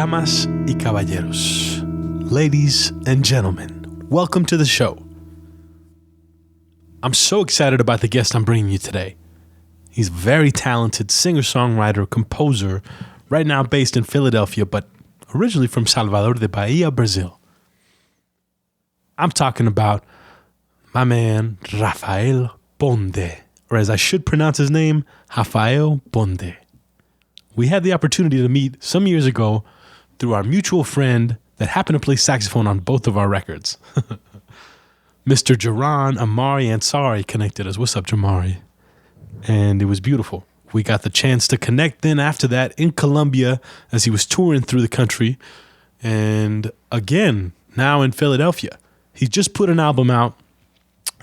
Damas y caballeros, ladies and gentlemen, welcome to the show. I'm so excited about the guest I'm bringing you today. He's a very talented singer-songwriter, composer, right now based in Philadelphia, but originally from Salvador de Bahia, Brazil. I'm talking about my man, Rafael Ponde, or as I should pronounce his name, Rafael Ponde. We had the opportunity to meet some years ago through our mutual friend that happened to play saxophone on both of our records. Mr. Jaran Amari Ansari connected us. What's up, Jamari? And it was beautiful. We got the chance to connect then after that in Colombia as he was touring through the country. And again, now in Philadelphia. He's just put an album out,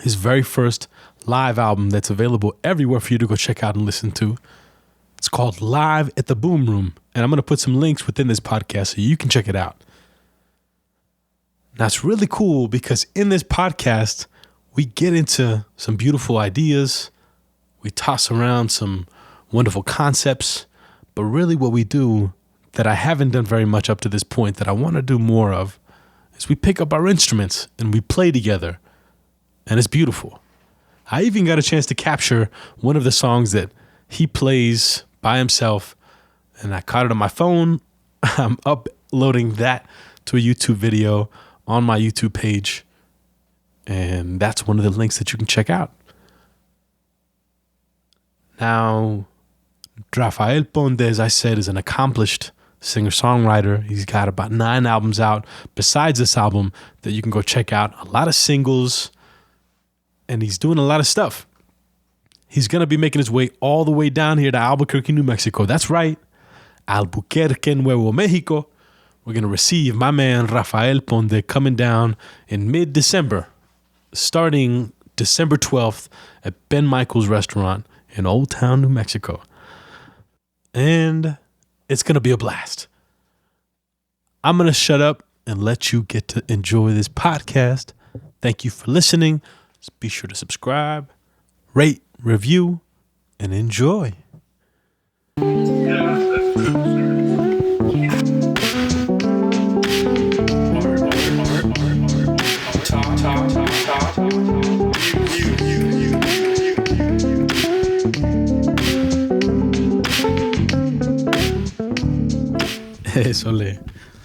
his very first live album that's available everywhere for you to go check out and listen to. It's called Live at the Boom Room, and I'm going to put some links within this podcast so you can check it out. Now, it's really cool because in this podcast, we get into some beautiful ideas. We toss around some wonderful concepts, but really what we do that I haven't done very much up to this point that I want to do more of is we pick up our instruments and we play together, and it's beautiful. I even got a chance to capture one of the songs that he plays by himself, and I caught it on my phone. I'm uploading that to a YouTube video on my YouTube page, and that's one of the links that you can check out. Now, Rafael Ponde, as I said, is an accomplished singer-songwriter. He's got about 9 albums out besides this album that you can go check out. A lot of singles, and he's doing a lot of stuff. He's going to be making his way all the way down here to Albuquerque, New Mexico. That's right, Albuquerque, Nuevo Mexico. We're going to receive my man, Rafael Ponde, coming down in mid-December, starting December 12th at Ben Michael's Restaurant in Old Town, New Mexico. And it's going to be a blast. I'm going to shut up and let you get to enjoy this podcast. Thank you for listening. Be sure to subscribe, rate, review, and enjoy. Hey, Sole.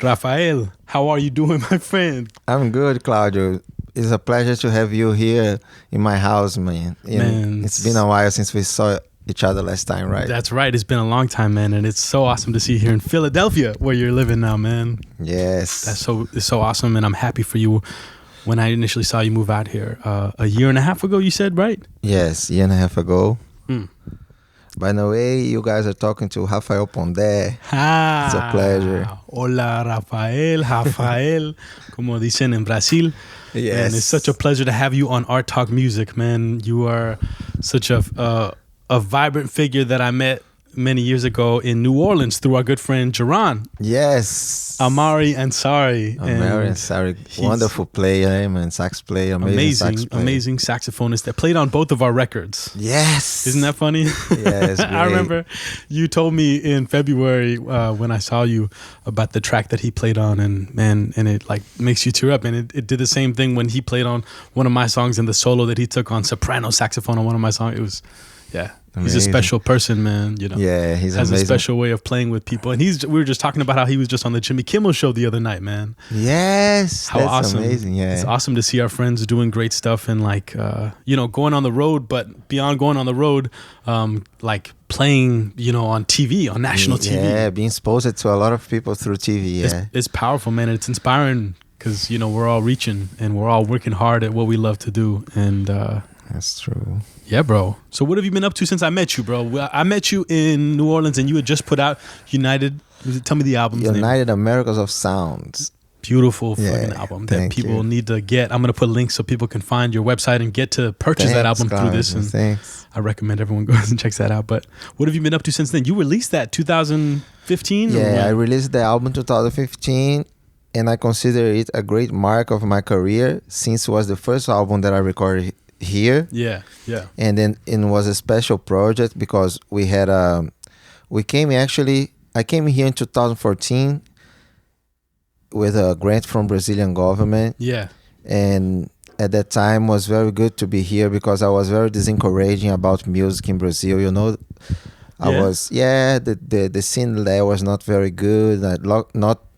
Rafael, how are you doing, my friend? I'm good, Claudio. It's a pleasure to have you here in my house, man. It's been a while since we saw each other last time, right? That's right. It's been a long time, man, and it's so awesome to see you here in Philadelphia, where you're living now, man. Yes. It's so awesome, and I'm happy for you. When I initially saw you move out here, a year and a half ago, you said, right? Yes, a year and a half ago. By the way, you guys are talking to Rafael Ponde. It's a pleasure. Hola, Rafael, como dicen en Brasil. Yes. And it's such a pleasure to have you on Art Talk Music, man. You are such a vibrant figure that I met many years ago in New Orleans through our good friend Jaran. Yes. Amari Ansari. Amari Ansari, wonderful player, man, sax player, amazing saxophonist that played on both of our records. Yes. Isn't that funny? Yes. I remember you told me in February when I saw you about the track that he played on, and it like makes you tear up. And it did the same thing when he played on one of my songs and the solo that he took on soprano saxophone on one of my songs. It was, yeah. Amazing. He's a special person, man. You know. Yeah, he's has amazing. A special way of playing with people, and we were just talking about how he was just on the Jimmy Kimmel show the other night, man. Yes, how that's awesome! Amazing, yeah. It's awesome to see our friends doing great stuff and like going on the road, but beyond going on the road, like playing on TV, on national TV. Yeah, being exposed to a lot of people through TV. Yeah, it's powerful, man. It's inspiring because we're all reaching and we're all working hard at what we love to do, and that's true. Yeah, bro. So what have you been up to since I met you, bro? Well, I met you in New Orleans and you had just put out United. Tell me the album's name. United Americas of Sounds. Beautiful fucking album that people need to get. I'm going to put links so people can find your website and get to purchase that album through this. And I recommend everyone goes and checks that out. But what have you been up to since then? You released that 2015? Yeah, I released the album 2015. And I consider it a great mark of my career since it was the first album that I recorded here. Yeah. And then it was a special project because we had I came here in 2014 with a grant from Brazilian government. Yeah. And at that time was very good to be here because I was very disencouraging about music in Brazil. I Yeah? was the scene there was not very good.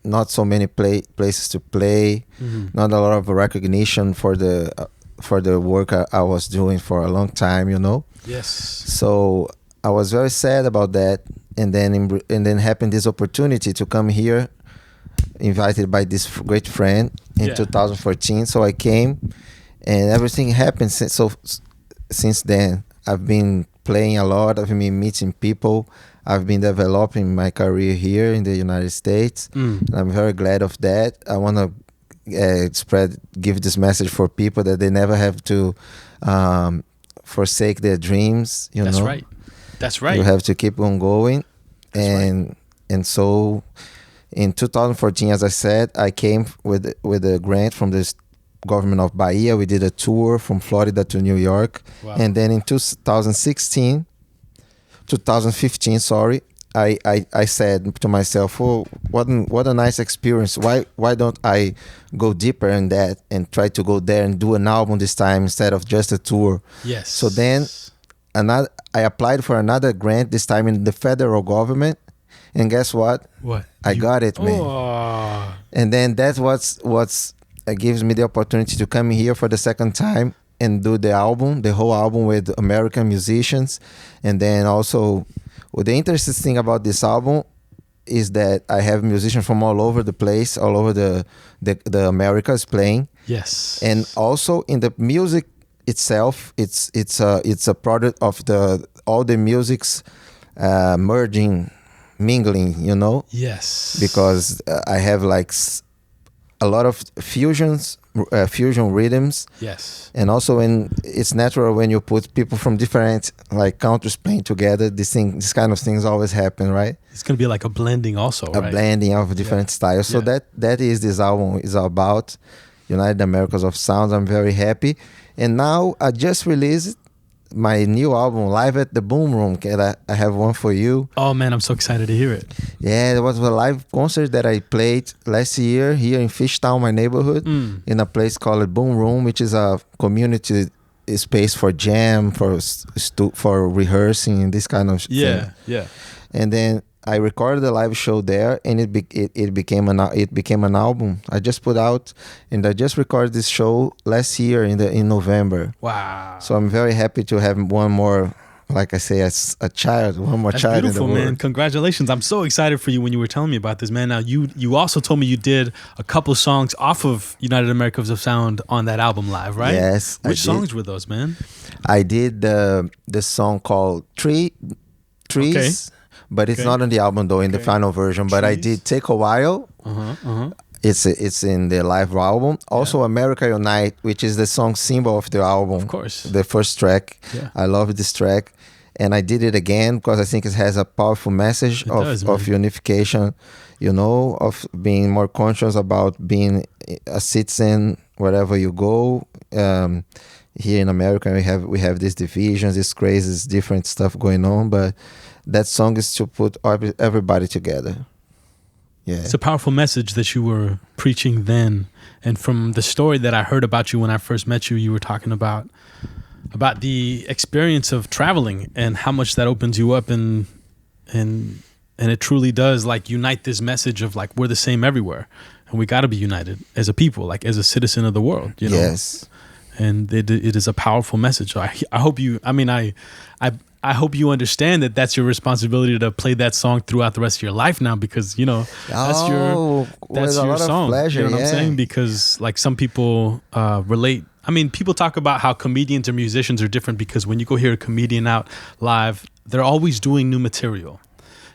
Not so many places to play. Mhm. Not a lot of recognition for the work I was doing for a long time. Yes. So I was very sad about that. And then happened this opportunity to come here, invited by this great friend in Yeah. 2014. So I came, and everything happened since then. I've been playing a lot. I've been meeting people. I've been developing my career here in the United States. Mm. And I'm very glad of that. I want to give this message for people that they never have to forsake their dreams. That's right. That's right. You have to keep on going. That's right. And so in 2014, as I said, I came with a grant from the government of Bahia. We did a tour from Florida to New York. Wow. And then in 2015, I said to myself, oh, what a nice experience. Why don't I go deeper in that and try to go there and do an album this time instead of just a tour? Yes. So then I applied for another grant, this time in the federal government. And guess what? What? I got it, man. Oh. And then that's what's gives me the opportunity to come here for the second time and do the whole album with American musicians. And then also, the interesting thing about this album is that I have musicians from all over the place, all over the Americas playing. Yes. And also in the music itself, it's a product of all the musics merging, mingling, Yes. because I have like a lot of fusion rhythms. Yes. And also it's natural when you put people from different like countries playing together, this kind of things always happen, right? It's gonna be like a blending also, A right? blending of different styles. So that is this album is about, United Americas of Sounds. I'm very happy. And now I just released my new album, Live at the Boom Room. I have one for you. Oh man, I'm so excited to hear it. Yeah, there was a live concert that I played last year here in Fishtown, my neighborhood, in a place called Boom Room, which is a community space for jam, for rehearsing and this kind of thing. Yeah. And then I recorded a live show there, and it became an album. I just put out, and I just recorded this show last year in November. Wow. So I'm very happy to have one more, like I say, a child, one more That's child beautiful, in the world. man. Congratulations. I'm so excited for you when you were telling me about this, man. Now, you also told me you did a couple songs off of United Americas of Sound on that album live, right? Yes. Which songs were those, man? I did the song called Trees, Okay. but it's not on the album though, in the final version. But I did Take a While. It's in the live album. Also, America Unite, which is the song symbol of the album. Of course. The first track. Yeah. I love this track. And I did it again because I think it has a powerful message of unification, of being more conscious about being a citizen wherever you go. Here in America, we have these divisions, these crazy, different stuff going on. But that song is to put everybody together. Yeah. It's a powerful message that you were preaching then. And from the story that I heard about you when I first met you, you were talking about the experience of traveling and how much that opens you up, and it truly does like unite this message of like we're the same everywhere, and we got to be united as a people, like as a citizen of the world. Yes. And it is a powerful message. I hope you. I mean, I hope you understand that that's your responsibility to play that song throughout the rest of your life now, because that's your song. Pleasure, you know what I'm saying? Because like some people relate. I mean, people talk about how comedians or musicians are different because when you go hear a comedian out live, they're always doing new material.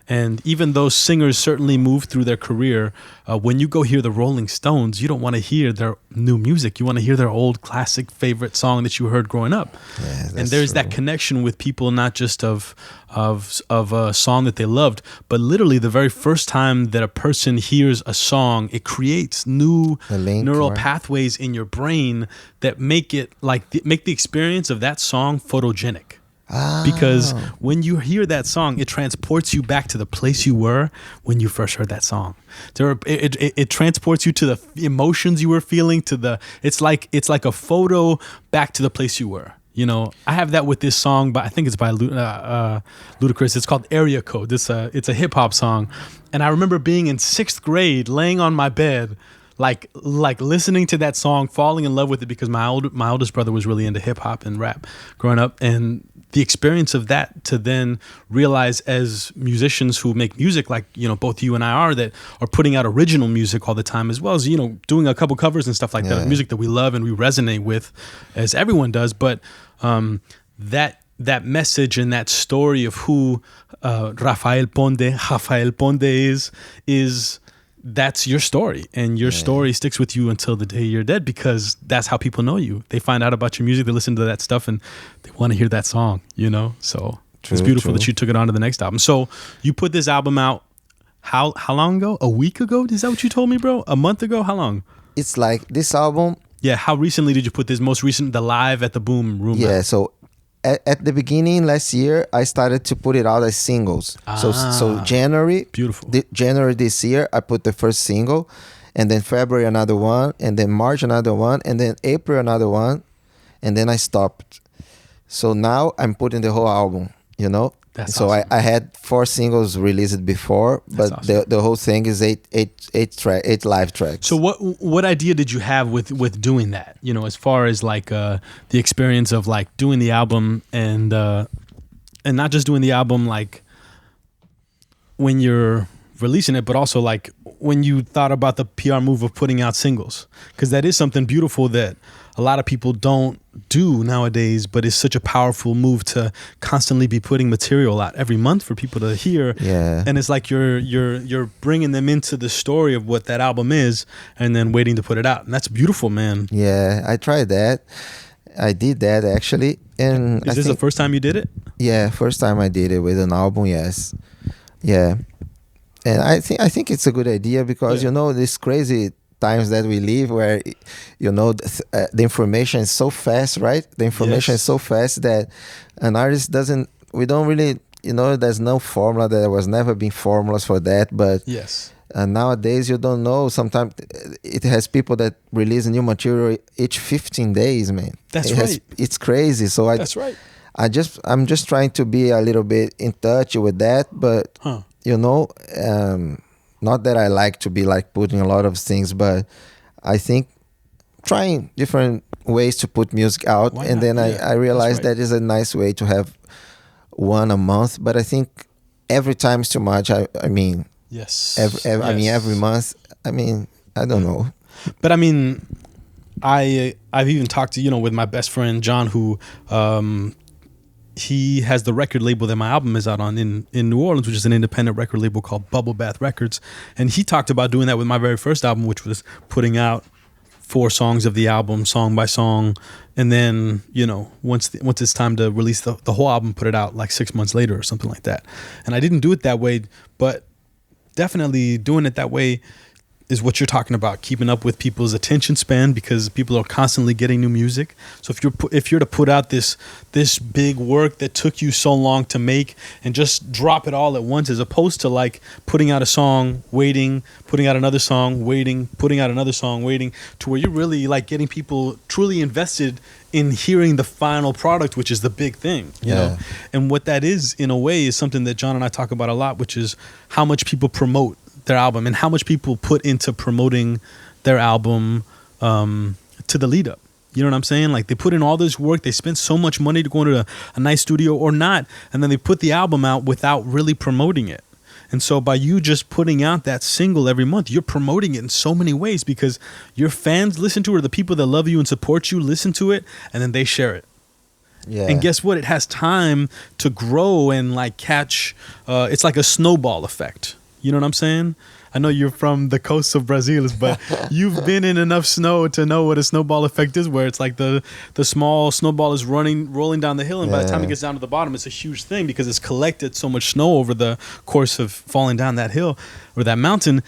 And even though singers certainly move through their career, when you go hear the Rolling Stones, you don't want to hear their new music. You want to hear their old classic favorite song that you heard growing up. Yeah, and there's that connection with people, not just of a song that they loved, but literally the very first time that a person hears a song, it creates new neural pathways in your brain that make the experience of that song photogenic. Because when you hear that song, it transports you back to the place you were when you first heard that song. It transports you to the emotions you were feeling, it's like a photo back to the place you were. You know, I have that with this song, but I think it's by Ludacris. It's called Area Code. It's a hip hop song, and I remember being in 6th grade, laying on my bed, like listening to that song, falling in love with it because my oldest brother was really into hip hop and rap growing up, and the experience of that to then realize as musicians who make music, like, you know, both you and I are, that are putting out original music all the time, as well as, you know, doing a couple covers and stuff like that, music that we love and we resonate with, as everyone does. But that message and that story of who Rafael Ponde is that's your story, and your story sticks with you until the day you're dead, because that's how people know you. They find out about your music, they listen to that stuff, and they want to hear that song, you know? So it's beautiful that you took it on to the next album. So you put this album out how long ago? A week ago? Is that what you told me, bro? A month ago? How long? It's like this album. Yeah, how recently did you put this most recent, the Live at the Boom Room? Yeah, so at the beginning last year, I started to put it out as singles. So January, beautiful. January this year, I put the first single, and then February another one, and then March another one, and then April another one, and then I stopped. So now I'm putting the whole album, you know. That's so awesome. I had 4 singles released before, but awesome. the whole thing is eight live tracks. So what idea did you have with doing that? You know, as far as like the experience of like doing the album and not just doing the album like when you're releasing it, but also like when you thought about the PR move of putting out singles, because that is something beautiful that a lot of people don't do nowadays, but it's such a powerful move to constantly be putting material out every month for people to hear. Yeah. And it's like you're bringing them into the story of what that album is, and then waiting to put it out. And that's beautiful, man. Yeah, I tried that. I did that actually. And is this the first time you did it? Yeah, first time I did it with an album. Yes. Yeah. And I think it's a good idea because, you know, this crazy times that we live where, you know, the information is so fast, right? The information is so fast that an artist we don't really, you know, there's no formula. There was never been formulas for that. But nowadays you don't know. Sometimes it has people that release new material each 15 days, man. It's crazy. So that's right. I'm just trying to be a little bit in touch with that, but you know, not that I like to be like putting a lot of things, but I think trying different ways to put music out. And then I realized that is a nice way to have one a month. But I think every time is too much. I mean, I mean, every month. I mean, I don't know. But I mean, I've even talked to, you know, with my best friend John, who he has the record label that my album is out on in New Orleans, which is an independent record label called Bubble Bath Records. And he talked about doing that with my very first album, which was putting out 4 songs of the album, song by song. And then, you know, once it's time to release the whole album, put it out like 6 months later or something like that. And I didn't do it that way, but definitely doing it that way is what you're talking about, keeping up with people's attention span, because people are constantly getting new music. So if you're to put out this big work that took you so long to make and just drop it all at once, as opposed to like putting out a song, waiting, putting out another song, waiting, putting out another song, waiting, to where you're really like getting people truly invested in hearing the final product, which is the big thing, you know? And what that is, in a way, is something that John and I talk about a lot, which is how much people promote their album and how much people put into promoting their album to the lead up. You know what I'm saying? Like, they put in all this work, they spend so much money to go into a nice studio or not, and then they put the album out without really promoting it. And so by you just putting out that single every month, you're promoting it in so many ways, because your fans listen to it, or the people that love you and support you listen to it, and then they share it. Yeah. And guess what? It has time to grow and like catch. It's like a snowball effect. You know what I'm saying? I know you're from the coast of Brazil, but you've been in enough snow to know what a snowball effect is, where it's like the small snowball is rolling down the hill, and by the time it gets down to the bottom, it's a huge thing because it's collected so much snow over the course of falling down that hill or that mountain.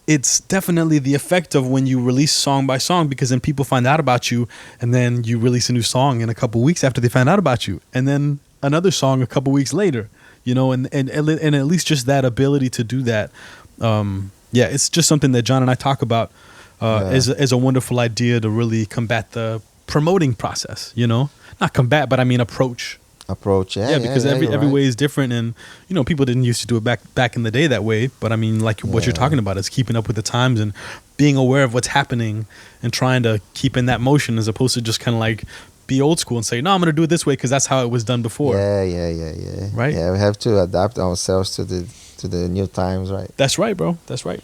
It's definitely the effect of when you release song by song, because then people find out about you, and then you release a new song in a couple weeks after they find out about you, and then another song a couple weeks later, you know, and at least just that ability to do that. Yeah, it's just something that John and I talk about as a wonderful idea to really combat the promoting process, you know, not combat, but I mean approach. Yeah, because every way is different, and you know, people didn't used to do it back in the day that way, but I mean, like what you're talking about is keeping up with the times and being aware of what's happening and trying to keep in that motion, as opposed to just kind of like be old school and say, no, I'm going to do it this way because that's how it was done before. Yeah. Right? Yeah, we have to adapt ourselves to the new times, right? That's right, bro. That's right.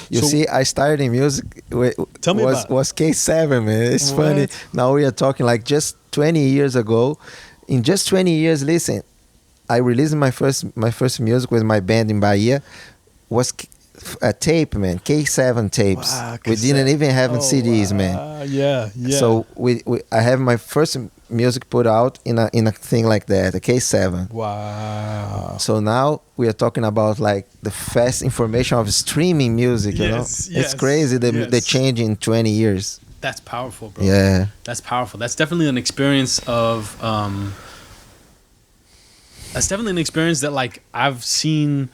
You see, I started in music. Tell me was K7, man. It's funny. Now we are talking like just 20 years ago. In just 20 years, listen, I released my first music with my band in Bahia. Was a tape, man. K7 tapes. Wow, we didn't even have CDs, man. Yeah. So I have my first music put out in a thing like that, a K7. Wow. So now we are talking about like the fast information of streaming music, you know? It's crazy the change in 20 years. That's powerful, bro. Yeah. That's powerful. That's definitely an experience of that like I've seen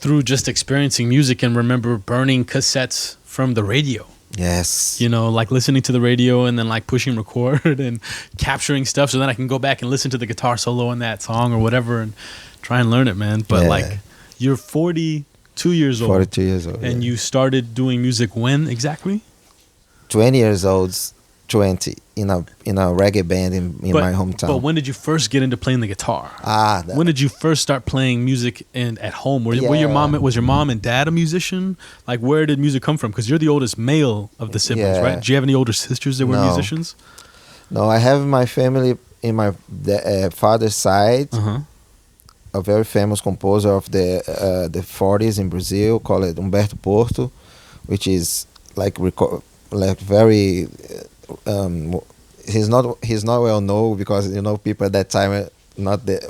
through just experiencing music, and remember burning cassettes from the radio. Yes. You know, like listening to the radio and then like pushing record and capturing stuff so then I can go back and listen to the guitar solo in that song or whatever and try and learn it, man. But like, you're 42 years old. 42 years old. And you started doing music when exactly? 20 years old. 20 in a reggae band in my hometown. But when did you first get into playing the guitar? When did you first start playing music at home? Was your mom and dad a musician? Like, where did music come from? Because you're the oldest male of the siblings, right? Do you have any older sisters that were musicians? No, I have my family in my father's side. A very famous composer of the 40s in Brazil called Humberto Porto, which is like very. He's not well known because, you know, people at that time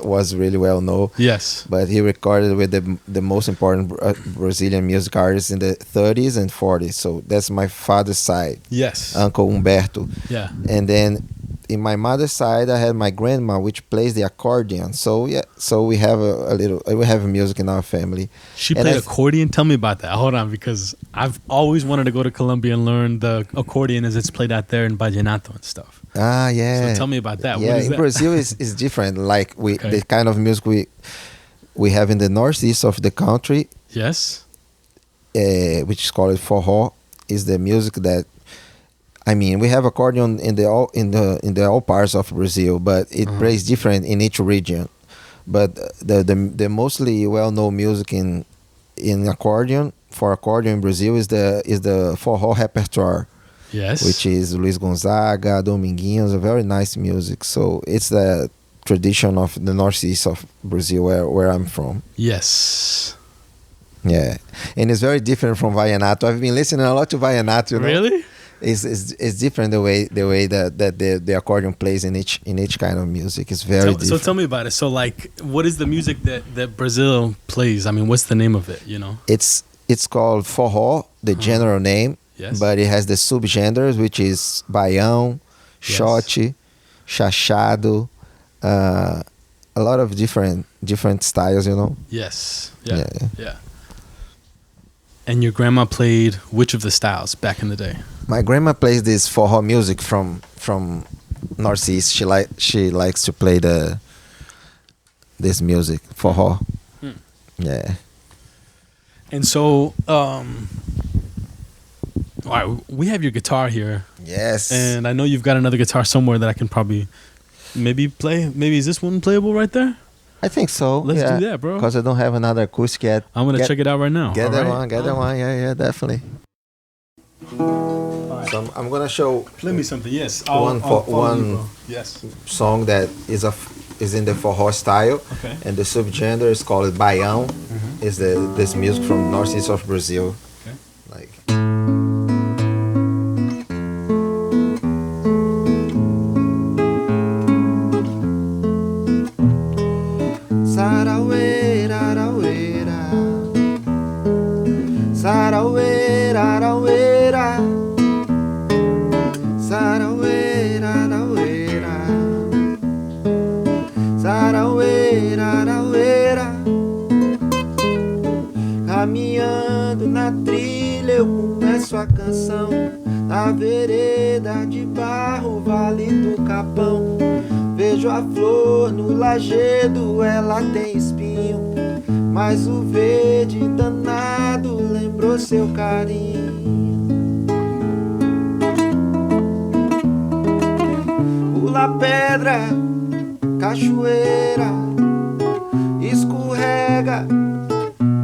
was really well known. Yes. But he recorded with the most important Brazilian music artists in the 30s and 40s. So that's my father's side. Yes. Uncle Humberto. Yeah. And then in my mother's side, I had my grandma, which plays the accordion. So we have we have music in our family. She played accordion. Tell me about that. Hold on, because I've always wanted to go to Colombia and learn the accordion as it's played out there in vallenato and stuff. Yeah. So tell me about that. Yeah, what is in that? Brazil is different. Like the kind of music we have in the northeast of the country. Yes. Which is called forró, is the music that. I mean, we have accordion in the all parts of Brazil, but it plays different in each region. But the mostly well-known music in accordion in Brazil is the forró repertoire. Yes. Which is Luiz Gonzaga, Dominguinhos, a very nice music. So it's the tradition of the northeast of Brazil where I'm from. Yes. Yeah, and it's very different from vallenato. I've been listening a lot to vallenato. You know? Really? It's different the way that the accordion plays in each kind of music. It's very different. So tell me about it. So like, what is the music that Brazil plays? I mean, what's the name of it? You know, it's called forró, the general name. Yes. But it has the subgenres, which is baião, shot, chachado, a lot of different styles. You know. Yes. Yeah. And your grandma played which of the styles back in the day? My grandma plays this forró music from Northeast. She likes to play this music, forró. Yeah. And so, all right, we have your guitar here. Yes. And I know you've got another guitar somewhere that I can probably maybe play. Maybe is this one playable right there? I think so. Let's do that, bro. Because I don't have another acoustic yet. I'm going to check it out right now. Get that one. Yeah, definitely. Right. So I'm going to show... Play me something, yes. One song that is in the forró style. Okay. And the subgenre is called baião. Is this music from northeast of Brazil. Okay. Like... Saraueira, araueira, saraueira, araueira, saraueira, araueira, Caminhando na trilha eu começo a canção. Na vereda de barro, vale do Capão. Vejo a flor no lajedo, ela tem espinho, mas o verde danado lembrou seu carinho. Pula pedra, cachoeira, escorrega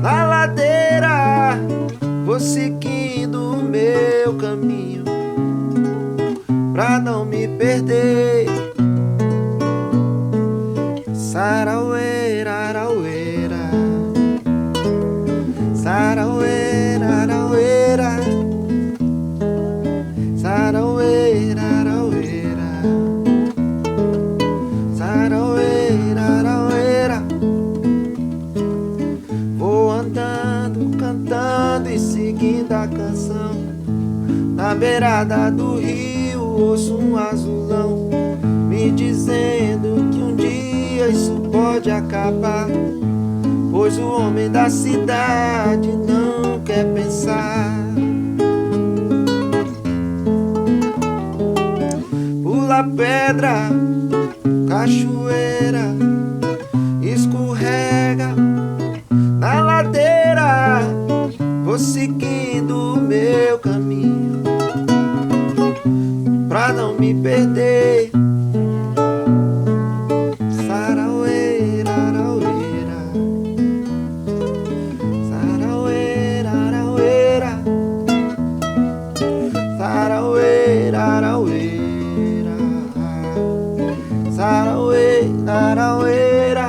na ladeira, vou seguindo o meu caminho pra não me perder. Saraueira, araueira, saraueira, araueira, saraueira, araueira, saraueira, araueira. Vou andando, cantando e seguindo a canção. Na beirada do rio ouço um azulão me dizendo que um dia isso pode acabar, pois o homem da cidade não quer pensar. Pula pedra, cachoeira, escorrega na ladeira, vou seguindo o meu caminho pra não me perder. Saraueira, araueira, saraueira, araueira, saraueira, araueira, saraueira, araueira.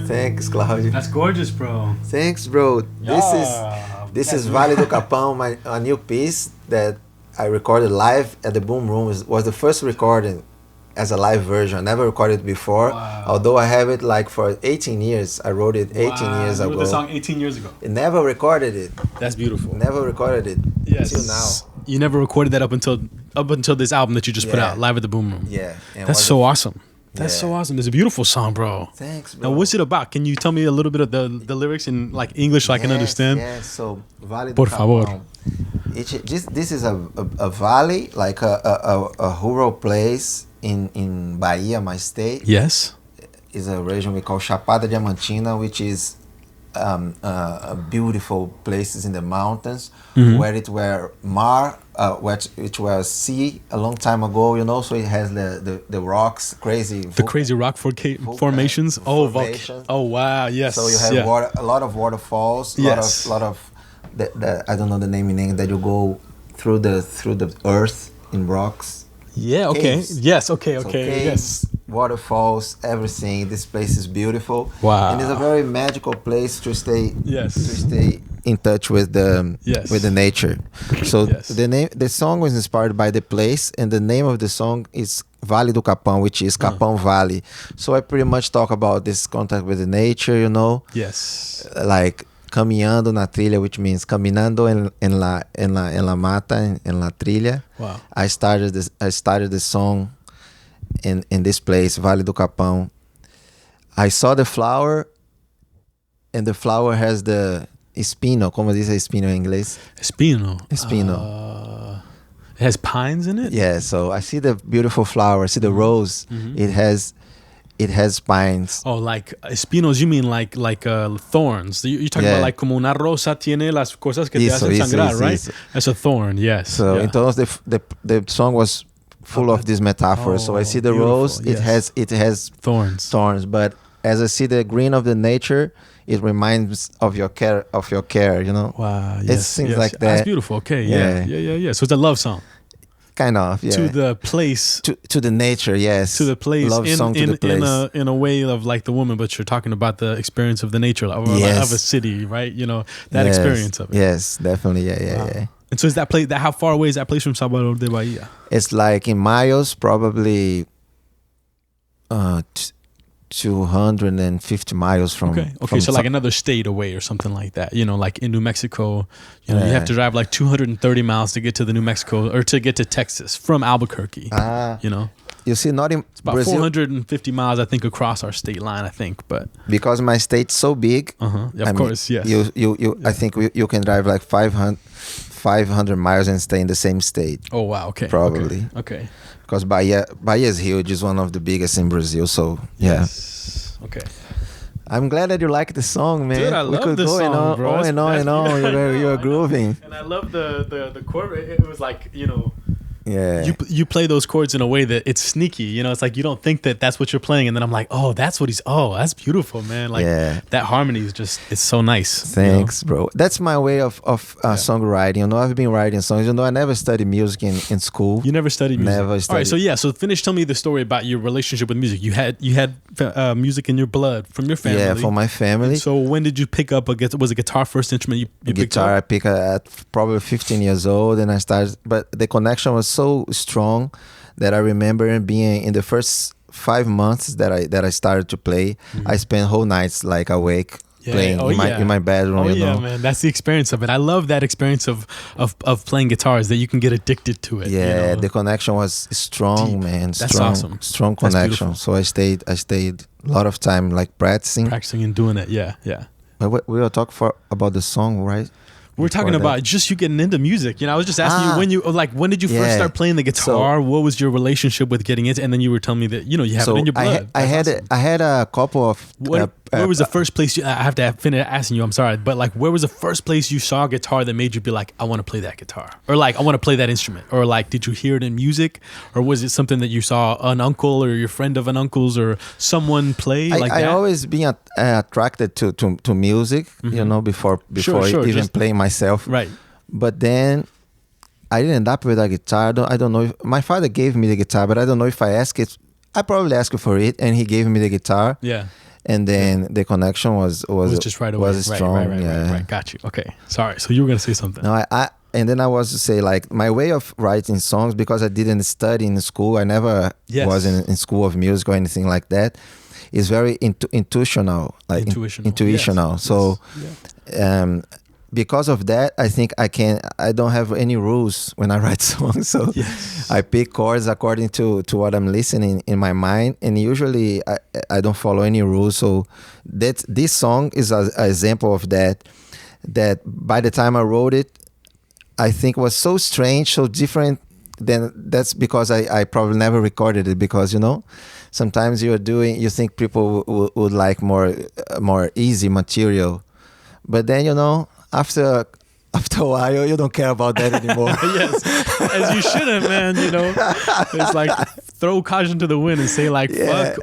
Thanks, Claudio. That's gorgeous, bro. Thanks, bro. This is Vale do Capão, a new piece that I recorded live at the Boom Room. Was the first recording as a live version. I never recorded it before. Wow. Although I have it like for 18 years. I wrote it 18 years ago. You wrote the song 18 years ago. I never recorded it. That's beautiful. Never recorded it until now. You never recorded that up until this album that you just put out, Live at the Boom Room. Yeah. That's so awesome. That's so awesome. It's a beautiful song, bro. Thanks, bro. Now, what's it about? Can you tell me a little bit of the lyrics in like English so I can understand? Yes, so Vale do Por Capão. favor. This is a valley, like a rural place in Bahia, my state. Yes. Is a region we call Chapada Diamantina, which is beautiful places in the mountains, where it were which was sea a long time ago, you know. So it has the rocks, crazy rock formations. Formations. Oh wow, yes. So you have water, a lot of waterfalls, lot of the I don't know the name in English, that you go through the earth in rocks. Yeah. Okay. Caves. Yes. Okay. So Okay. caves, Yes. Waterfalls, everything. This place is beautiful. Wow. And it's a very magical place to stay. Yes. To stay in touch with the nature. So the song was inspired by the place, and the name of the song is Vale do Capão, which is Capão Valley. So I pretty much talk about this contact with the nature, you know. Yes. Like caminhando na trilha, which means caminando en la mata, en la trilha. Wow. I started the song in this place, Vale do Capão. I saw the flower, and the flower has the espino. Como dice espino en inglés? Espino. It has pines in it? Yeah, so I see the beautiful flower. I see the rose. It has pines. Oh, like espinos, you mean like thorns. You're talking about like como una rosa tiene las cosas que te hacen sangrar, right? That's a thorn, yes. So entonces the song was full of these metaphors. So I see the rose, yes. it has thorns, but as I see the green of the nature, it reminds of your care, you know. Wow, yes, it's things like that. That's beautiful. Okay, yeah. So it's a love song. Kind of, yeah. To the place, to the nature, yes. To the place, love song to the place. In a way of like the woman, but you're talking about the experience of the nature of a city, right? You know, that experience of it. Yes, definitely, yeah. And so is that place? How far away is that place from Salvador de Bahia? It's like in miles, probably 250 miles from. Okay. So like another state away or something like that. You know, like in New Mexico, you know, you have to drive like 230 miles to get to the New Mexico or to get to Texas from Albuquerque. You know, you see, not in it's about Brazil, 450 miles, I think, across our state line. I think, but because my state's so big, of course, yes. I think you can drive like 500 miles and stay in the same state. Oh wow! Okay, probably. Okay. Because Bahia is huge. It's one of the biggest in Brazil. So yeah. Yes. Okay. I'm glad that you like the song, man. Dude, I love the song, bro. On and on. You're grooving. And I love the chord. It was like, you know. Yeah. You play those chords in a way that it's sneaky, you know. It's like you don't think that that's what you're playing, and then I'm like, oh, that's what he's. Oh, that's beautiful, man. Like that harmony is just, it's so nice. Thanks, bro. That's my way of songwriting. You know, I've been writing songs. You know, I never studied music in school. You never studied music. Never studied. All right, so tell me the story about your relationship with music. You had music in your blood from your family. Yeah, from my family. And so when did you pick up a guitar? Was a guitar first instrument you picked up? I picked at probably 15 years old, and I started. But the connection was so strong that I remember being in the first 5 months that I started to play. I spent whole nights like awake playing in my bedroom. Oh, you know? Man, that's the experience of it. I love that experience of playing guitars, that you can get addicted to it. Yeah, you know? The connection was strong, deep. man. That's awesome. Strong connection. So I stayed a lot of time like practicing and doing it. Yeah. But we will talk about the song, right? We're talking about just you getting into music. You know, I was just asking you when did you first start playing the guitar? What was your relationship with getting into? And then you were telling me that, you know, you have it in your blood. I had a couple of. Where was the first place I have to finish asking you? I'm sorry, but like, where was the first place you saw a guitar that made you be like, I want to play that guitar, or like, I want to play that instrument, or like, did you hear it in music, or was it something that you saw an uncle or your friend of an uncle's or someone play like that? I always been attracted to music, you know, before even playing myself. Right. But then I didn't end up with a guitar. I don't know if my father gave me the guitar, but I don't know if I asked it. I probably asked for it, and he gave me the guitar. Yeah. And then the connection was just right away. Was strong. Right. Got you. Okay. Sorry. So you were gonna say something. No, and then I was to say, like, my way of writing songs, because I didn't study in school. I never was in school of music or anything like that. Is very intuitional, like intuitional. Yes. So, because of that, I think I don't have any rules when I write songs. So I pick chords according to what I'm listening in my mind, and usually I don't follow any rules. So this song is an example of that by the time I wrote it, I think was so strange, so different. Then that's because I probably never recorded it, because, you know, sometimes you think people would like more easy material, but then, you know, after a while, you don't care about that anymore. Yes, as you shouldn't, man. You know, it's like throw caution to the wind and say like,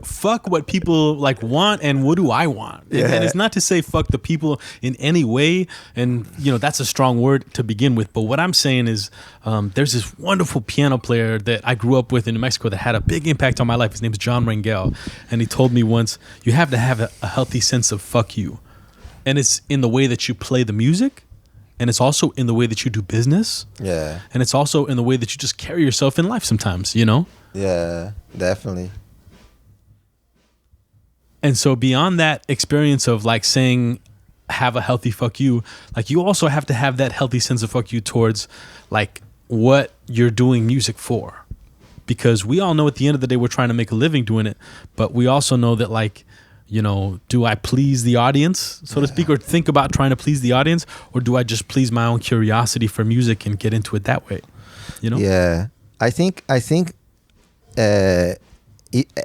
fuck what people like want, and what do I want? Yeah. And it's not to say fuck the people in any way, and you know, that's a strong word to begin with. But what I'm saying is, there's this wonderful piano player that I grew up with in New Mexico that had a big impact on my life. His name is John Rangel, and he told me once, you have to have a healthy sense of fuck you. And it's in the way that you play the music, and it's also in the way that you do business. Yeah. And it's also in the way that you just carry yourself in life sometimes, you know? Yeah, definitely. And so beyond that experience of like saying, have a healthy fuck you, like you also have to have that healthy sense of fuck you towards like what you're doing music for. Because we all know at the end of the day, we're trying to make a living doing it. But we also know that like, you know, do I please the audience, so to speak, or think about trying to please the audience, or do I just please my own curiosity for music and get into it that way? You know? Yeah, I think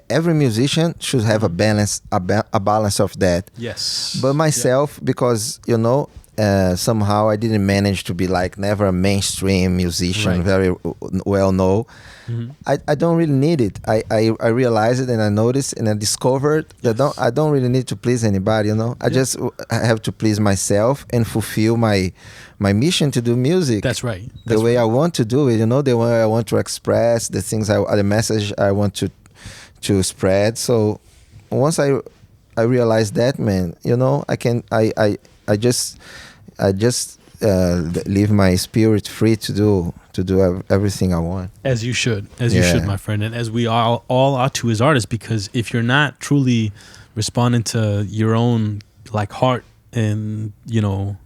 every musician should have a balance of that. Yes. But myself, because, you know, somehow I didn't manage to be like never a mainstream musician, Right. very well known. I don't really need it. I realized it and I noticed and I discovered that I don't really need to please anybody, you know. I have to please myself and fulfill my mission to do music. That's right. The way I want to do it, you know, the way I want to express the things, the message I want to spread. So once I realized that, man, you know, I just leave my spirit free to do everything I want. As you should, my friend, and as we all ought to as artists, because if you're not truly responding to your own like heart and, you know,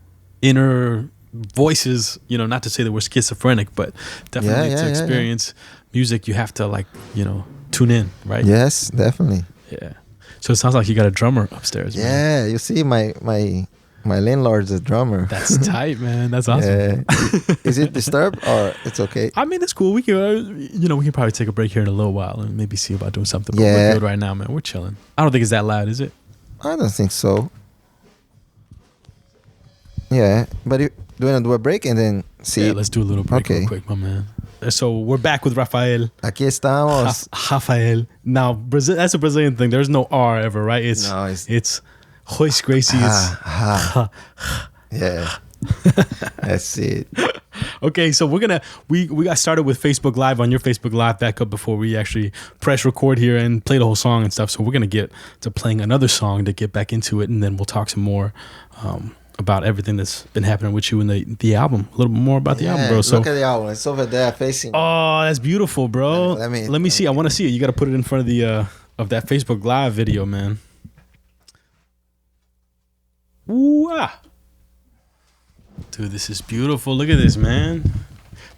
inner voices, you know, not to say that we're schizophrenic, but definitely to experience music, you have to like, you know, tune in, right? Yes, definitely. Yeah. So it sounds like you got a drummer upstairs. Yeah, man. you see, my landlord's a drummer. That's tight, man. That's awesome. Is it disturbed or it's okay? I mean, it's cool. We can, we can probably take a break here in a little while and maybe see about doing something. But we're good right now, man. We're chilling. I don't think it's that loud, is it? I don't think so. Yeah, but do you want to do a break and then see? Yeah, let's do a little break real quick, my man. So we're back with Rafael. Aquí estamos. Rafael. Now, Brazil, that's a Brazilian thing. There's no R ever, right? It's Royce Gracie. Yeah. That's it. Okay, so we got started with Facebook Live on your Facebook Live back up before we actually press record here and play the whole song and stuff. So we're gonna get to playing another song to get back into it, and then we'll talk some more about everything that's been happening with you in the album. A little bit more about the album, bro. So look at the album. It's over there facing. Oh, that's beautiful, bro. Let me see. I want to see it. You got to put it in front of the of that Facebook Live video, man. Ooh, dude, this is beautiful. Look at this, man.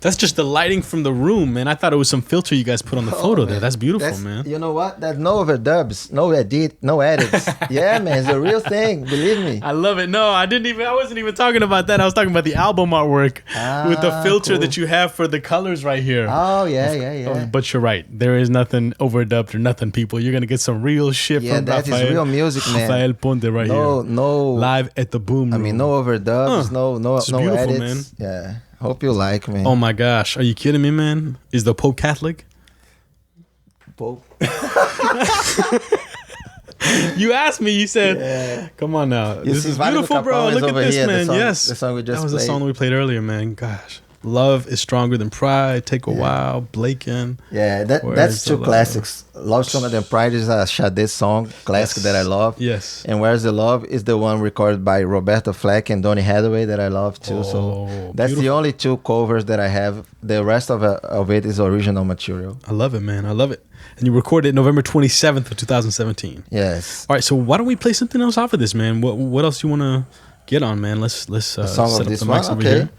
That's just the lighting from the room, man. I thought it was some filter you guys put on the photo there. That's beautiful, man. You know what? There's no overdubs, no edits. Yeah, man, it's a real thing. Believe me. I love it. No, I wasn't even talking about that. I was talking about the album artwork with the filter that you have for the colors right here. Oh, yeah. But you're right. There is nothing overdubbed or nothing, people. You're going to get some real shit from that Rafael. Is real music, man. Rafael Ponde right here. No. Live at the Boom Room. I mean, no overdubs, no edits. Man. Yeah. Hope you like, man. Oh my gosh. Are you kidding me, man? Is the Pope Catholic? Pope. You asked me, you said, come on now. This is beautiful, bro. Look at this, man. Yes. The song we just that was played. the song that we played earlier, man. Gosh. Love is Stronger Than Pride. Take a While. Blaken. Yeah, that's two classics. Love Stronger Than Pride is a Sade song, classic that I love. Yes. And Where's the Love is the one recorded by Roberta Flack and Donny Hathaway that I love too. So that's beautiful. The only two covers that I have. The rest of it is original material. I love it, man. I love it. And you recorded it November 27th of 2017. Yes. All right, so why don't we play something else off of this, man? What else do you want to get on, man? Let's set song up of this the mics one? over here.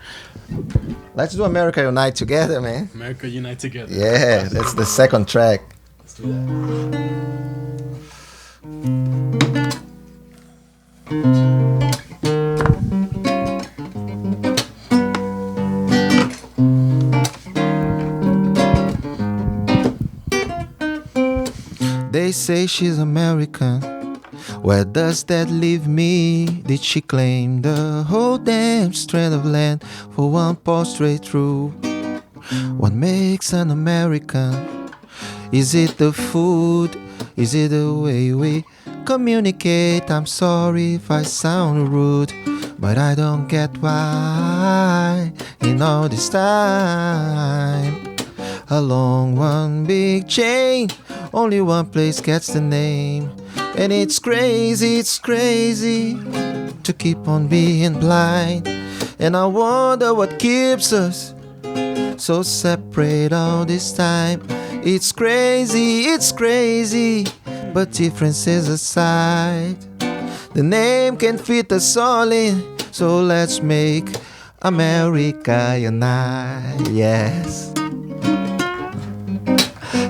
Let's do America Unite Together, man. America Unite Together. Yeah, that's the second track. Let's do that. They say she's American. Where does that leave me? Did she claim the whole damn strand of land for one paw straight through? What makes an American? Is it the food? Is it the way we communicate? I'm sorry if I sound rude, but I don't get why in all this time along one big chain only one place gets the name. And it's crazy to keep on being blind. And I wonder what keeps us so separate all this time. It's crazy, but differences aside, the name can fit us all in. So let's make America unite. Yes,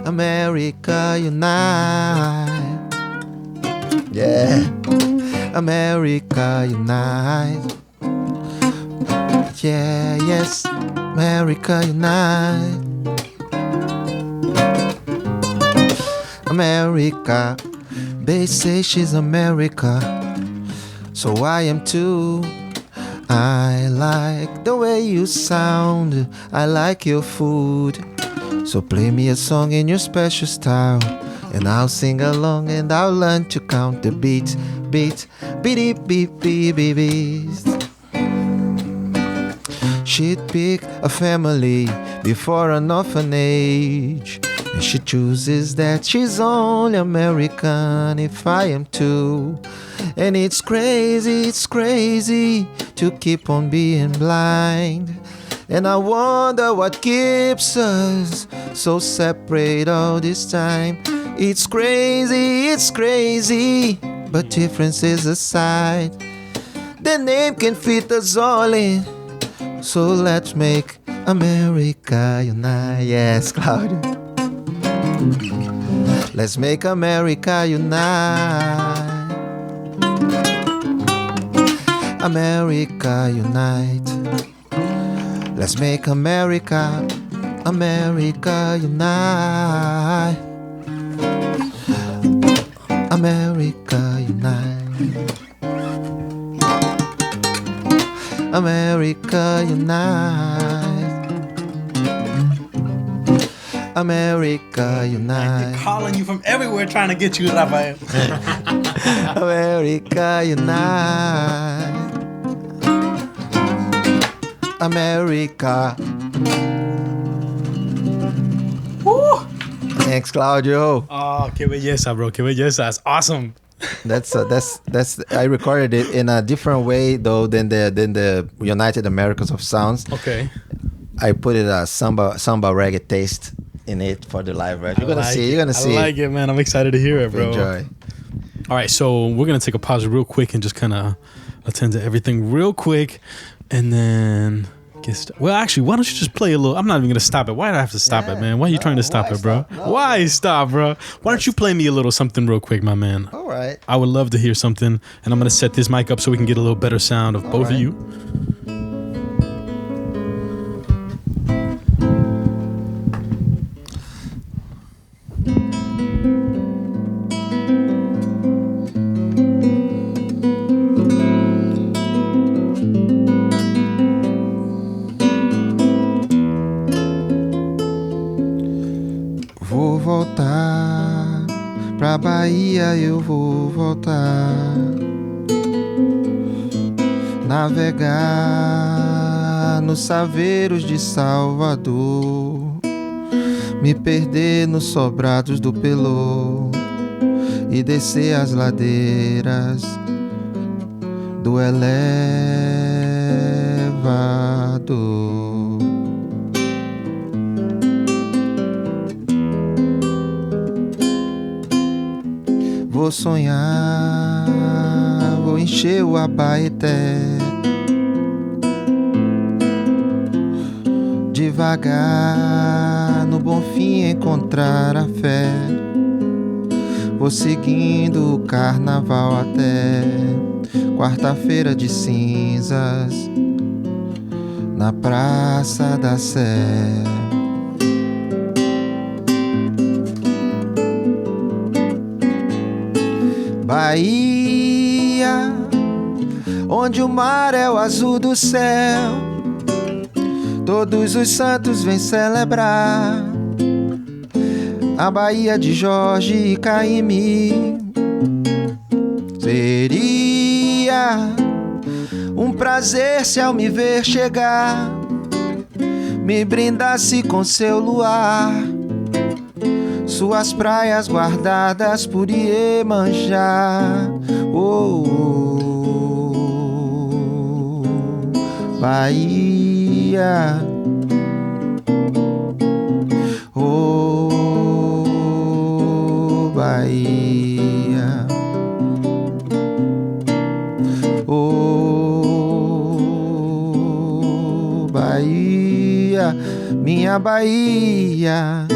America unite. Yeah, America unite. Yeah, yes, America unite. America, they say she's America, so I am too. I like the way you sound, I like your food. So play me a song in your special style, and I'll sing along and I'll learn to count the beats. Beat, beat, beat, beat, beat, beat. She'd pick a family before an orphanage, and she chooses that she's only American if I am too. And it's crazy to keep on being blind. And I wonder what keeps us so separate all this time. It's crazy, but differences aside, the name can fit us all in. So let's make America unite. Yes, Claudio. Let's make America unite. America unite. Let's make America unite. America unite. America unite. America unite. They're calling you from everywhere trying to get you, Rafael. America unite. America. Woo! Thanks, Claudio. Oh, qué belleza, bro. Qué belleza. That's awesome. That's I recorded it in a different way though than the United Americans of Sounds. Okay. I put it a samba reggae taste in it for the live version. You're gonna see. I like it, man. I'm excited to hear it, bro. Enjoy. All right, so we're gonna take a pause real quick and just kind of attend to everything real quick, and then well, actually, why don't you just play a little? I'm not even gonna stop it. Why do I have to stop it, man? Why are you trying to stop it, bro? Why stop, bro? Why don't you play me a little something real quick, my man? All right. I would love to hear something, and I'm gonna set this mic up so we can get a little better sound of both of you. Vou voltar pra Bahia, eu vou voltar. Navegar nos saveiros de Salvador, me perder nos sobrados do Pelô e descer as ladeiras do elevador. Vou sonhar, vou encher o Abaeté, devagar no Bonfim encontrar a fé. Vou seguindo o carnaval até quarta-feira de cinzas na Praça da Sé. Bahia, onde o mar é o azul do céu, todos os santos vêm celebrar. A Bahia de Jorge e Caymmi. Seria um prazer se ao me ver chegar, me brindasse com seu luar, suas praias guardadas por Iemanjá. Oh, oh, oh, Bahia. Oh, Bahia. Oh, Bahia, minha Bahia.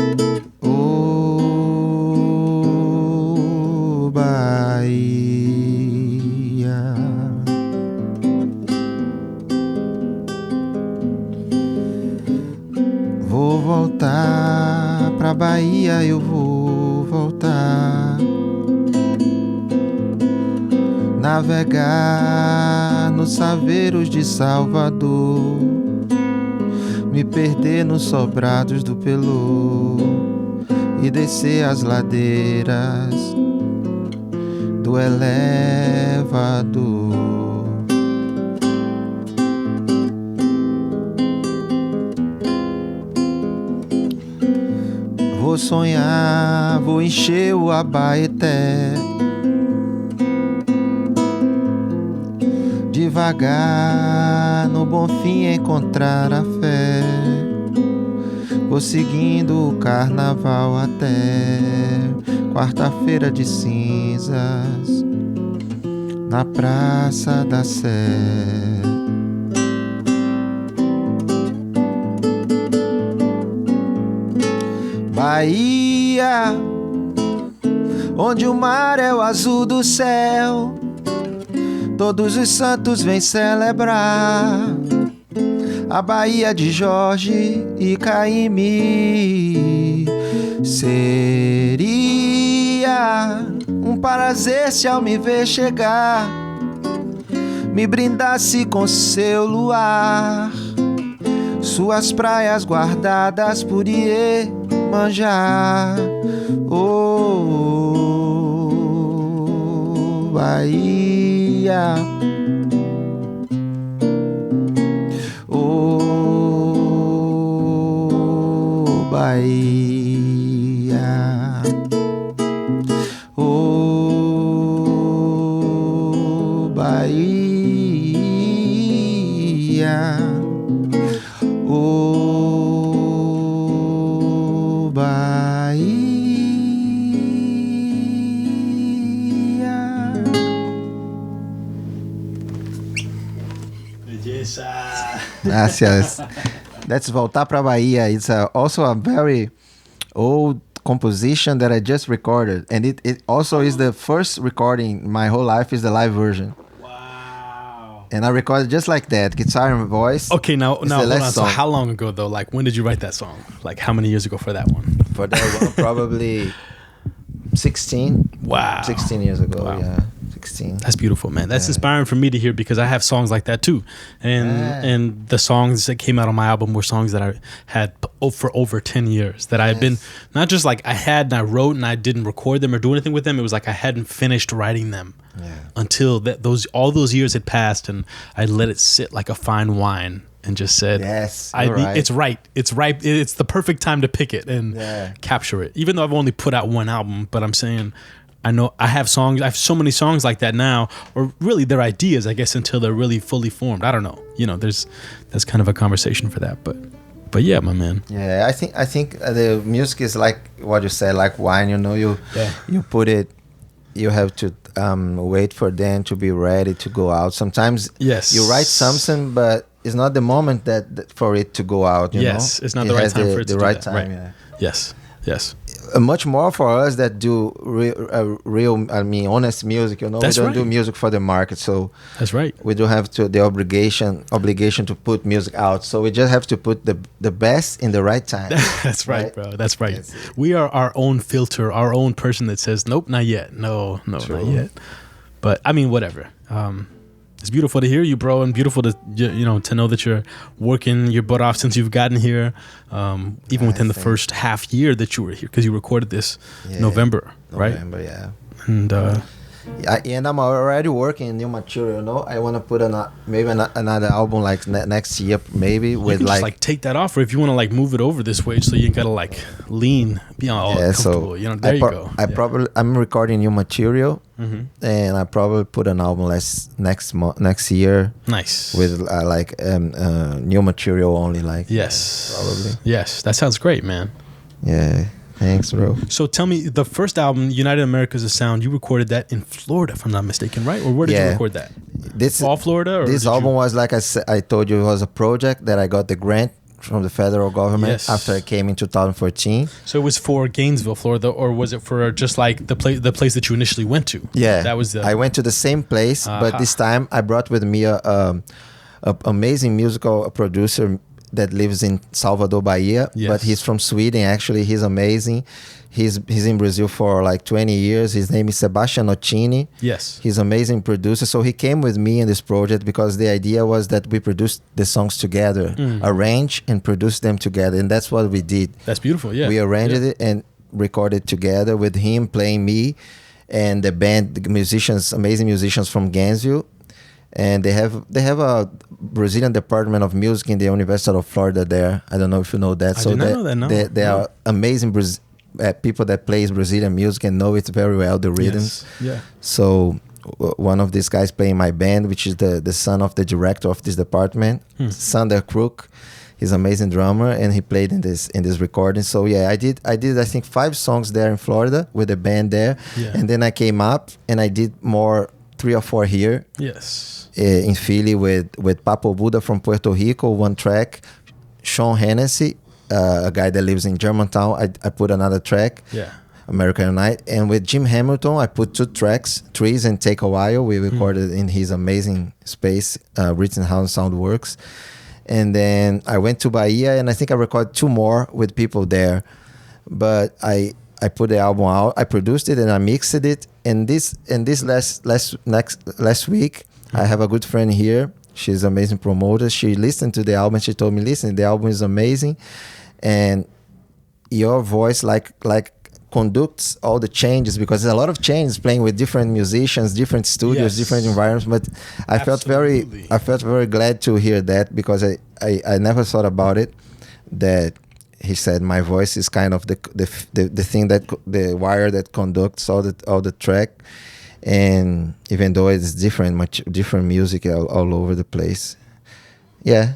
Bahia. Vou voltar pra Bahia, eu vou voltar. Navegar nos saveiros de Salvador, me perder nos sobrados do Pelô e descer as ladeiras do elevador. Vou sonhar, vou encher o Abaeté, devagar no Bonfim encontrar a fé. Vou seguindo o carnaval até quarta-feira de cinzas na Praça da Sé. Bahia, onde o mar é o azul do céu, todos os santos vêm celebrar a Bahia de Jorge e Caymmi. Seria um prazer se ao me ver chegar, me brindasse com seu luar, suas praias guardadas por Iemanjá. Oh, Bahia, oh, Bahia, oh, Bahia, oh, Bahia. Gracias. Let's Voltar pra Bahia. It's also a very old composition that I just recorded, and it also is the first recording in my whole life is the live version. Wow. And I recorded just like that, guitar and voice. Okay, now hold on. Song. So how long ago though? Like when did you write that song? Like how many years ago for that one? For that one, probably 16. Wow. 16 years ago, Wow. yeah. 16. That's beautiful, man. That's inspiring for me to hear because I have songs like that too. And the songs that came out on my album were songs that I had for over 10 years that I had been, not just like I had and I wrote and I didn't record them or do anything with them. It was like I hadn't finished writing them until all those years had passed, and I let it sit like a fine wine and just said, yes, it's right. It's ripe. It's the perfect time to pick it and capture it. Even though I've only put out one album, but I'm saying, I know I have songs. I have so many songs like that now, or really they're ideas, I guess, until they're really fully formed. I don't know. You know, that's kind of a conversation for that. But yeah, my man. Yeah, I think the music is like what you said, like wine. You know, you put it. You have to wait for them to be ready to go out. Sometimes you write something, but it's not the moment that for it to go out. You know? It's not the right time for it to do right that. time. Right. Yeah. Yes. Much more for us that do real, honest music. You know, we don't do music for the market, so that's right. We don't have the obligation to put music out. So we just have to put the best in the right time. That's right, bro. That's right. We are our own filter, our own person that says, nope, not yet. No, not yet. But I mean, whatever. It's beautiful to hear you, bro, and beautiful to to know that you're working your butt off since you've gotten here, even within the first half year that you were here, because you recorded this November, right? November, yeah. And and I'm already working in new material. You know, I want to put maybe another album like next year, maybe you with can just take that off, or if you want to move it over this way, so you gotta lean, be all comfortable. So there you go. I'm recording new material, and I probably put an album next year. Nice with new material only. Probably. Yes, that sounds great, man. Yeah. Thanks, bro. So tell me, the first album, United Americas of Sound, you recorded that in Florida, if I'm not mistaken, right? Or where did you record that? All Florida? Or this album was, like I told you, it was a project that I got the grant from the federal government after I came in 2014. So it was for Gainesville, Florida, or was it for just the place that you initially went to? Yeah, that was I went to the same place, but this time I brought with me a amazing musical producer that lives in Salvador, Bahia, but he's from Sweden. Actually, he's amazing. He's in Brazil for like 20 years. His name is Sebastian Ottini. Yes. He's an amazing producer. So he came with me in this project because the idea was that we produced the songs together, arrange and produce them together. And that's what we did. That's beautiful, yeah. We arranged it and recorded together with him playing me and the band, the musicians, amazing musicians from Gainesville. And they have a Brazilian Department of Music in the University of Florida there. I don't know if you know that. I did not know that, no. They are amazing people that plays Brazilian music and know it very well, the rhythms. Yes. Yeah. So one of these guys playing my band, which is the son of the director of this department, Sander Crook. He's an amazing drummer, and he played in this recording. So yeah, I did I think 5 songs there in Florida with the band there, and then I came up and I did 3 or 4 here. Yes. In Philly with Papo Buda from Puerto Rico, 1 track. Sean Hennessy, a guy that lives in Germantown, I put another track. Yeah. American Night. And with Jim Hamilton, I put 2 tracks, Trees and Take a While. We recorded in his amazing space, Rittenhouse Sound Works. And then I went to Bahia, and I think I recorded 2 more with people there. But I put the album out. I produced it and I mixed it. And this last week, I have a good friend here. She's an amazing promoter. She listened to the album. She told me, "Listen, the album is amazing, and your voice like conducts all the changes, because there's a lot of changes playing with different musicians, different studios, different environments." But I felt very glad to hear that, because I never thought about it. That he said my voice is kind of the thing that the wire that conducts all the track. And even though it's much different music all over the place. Yeah,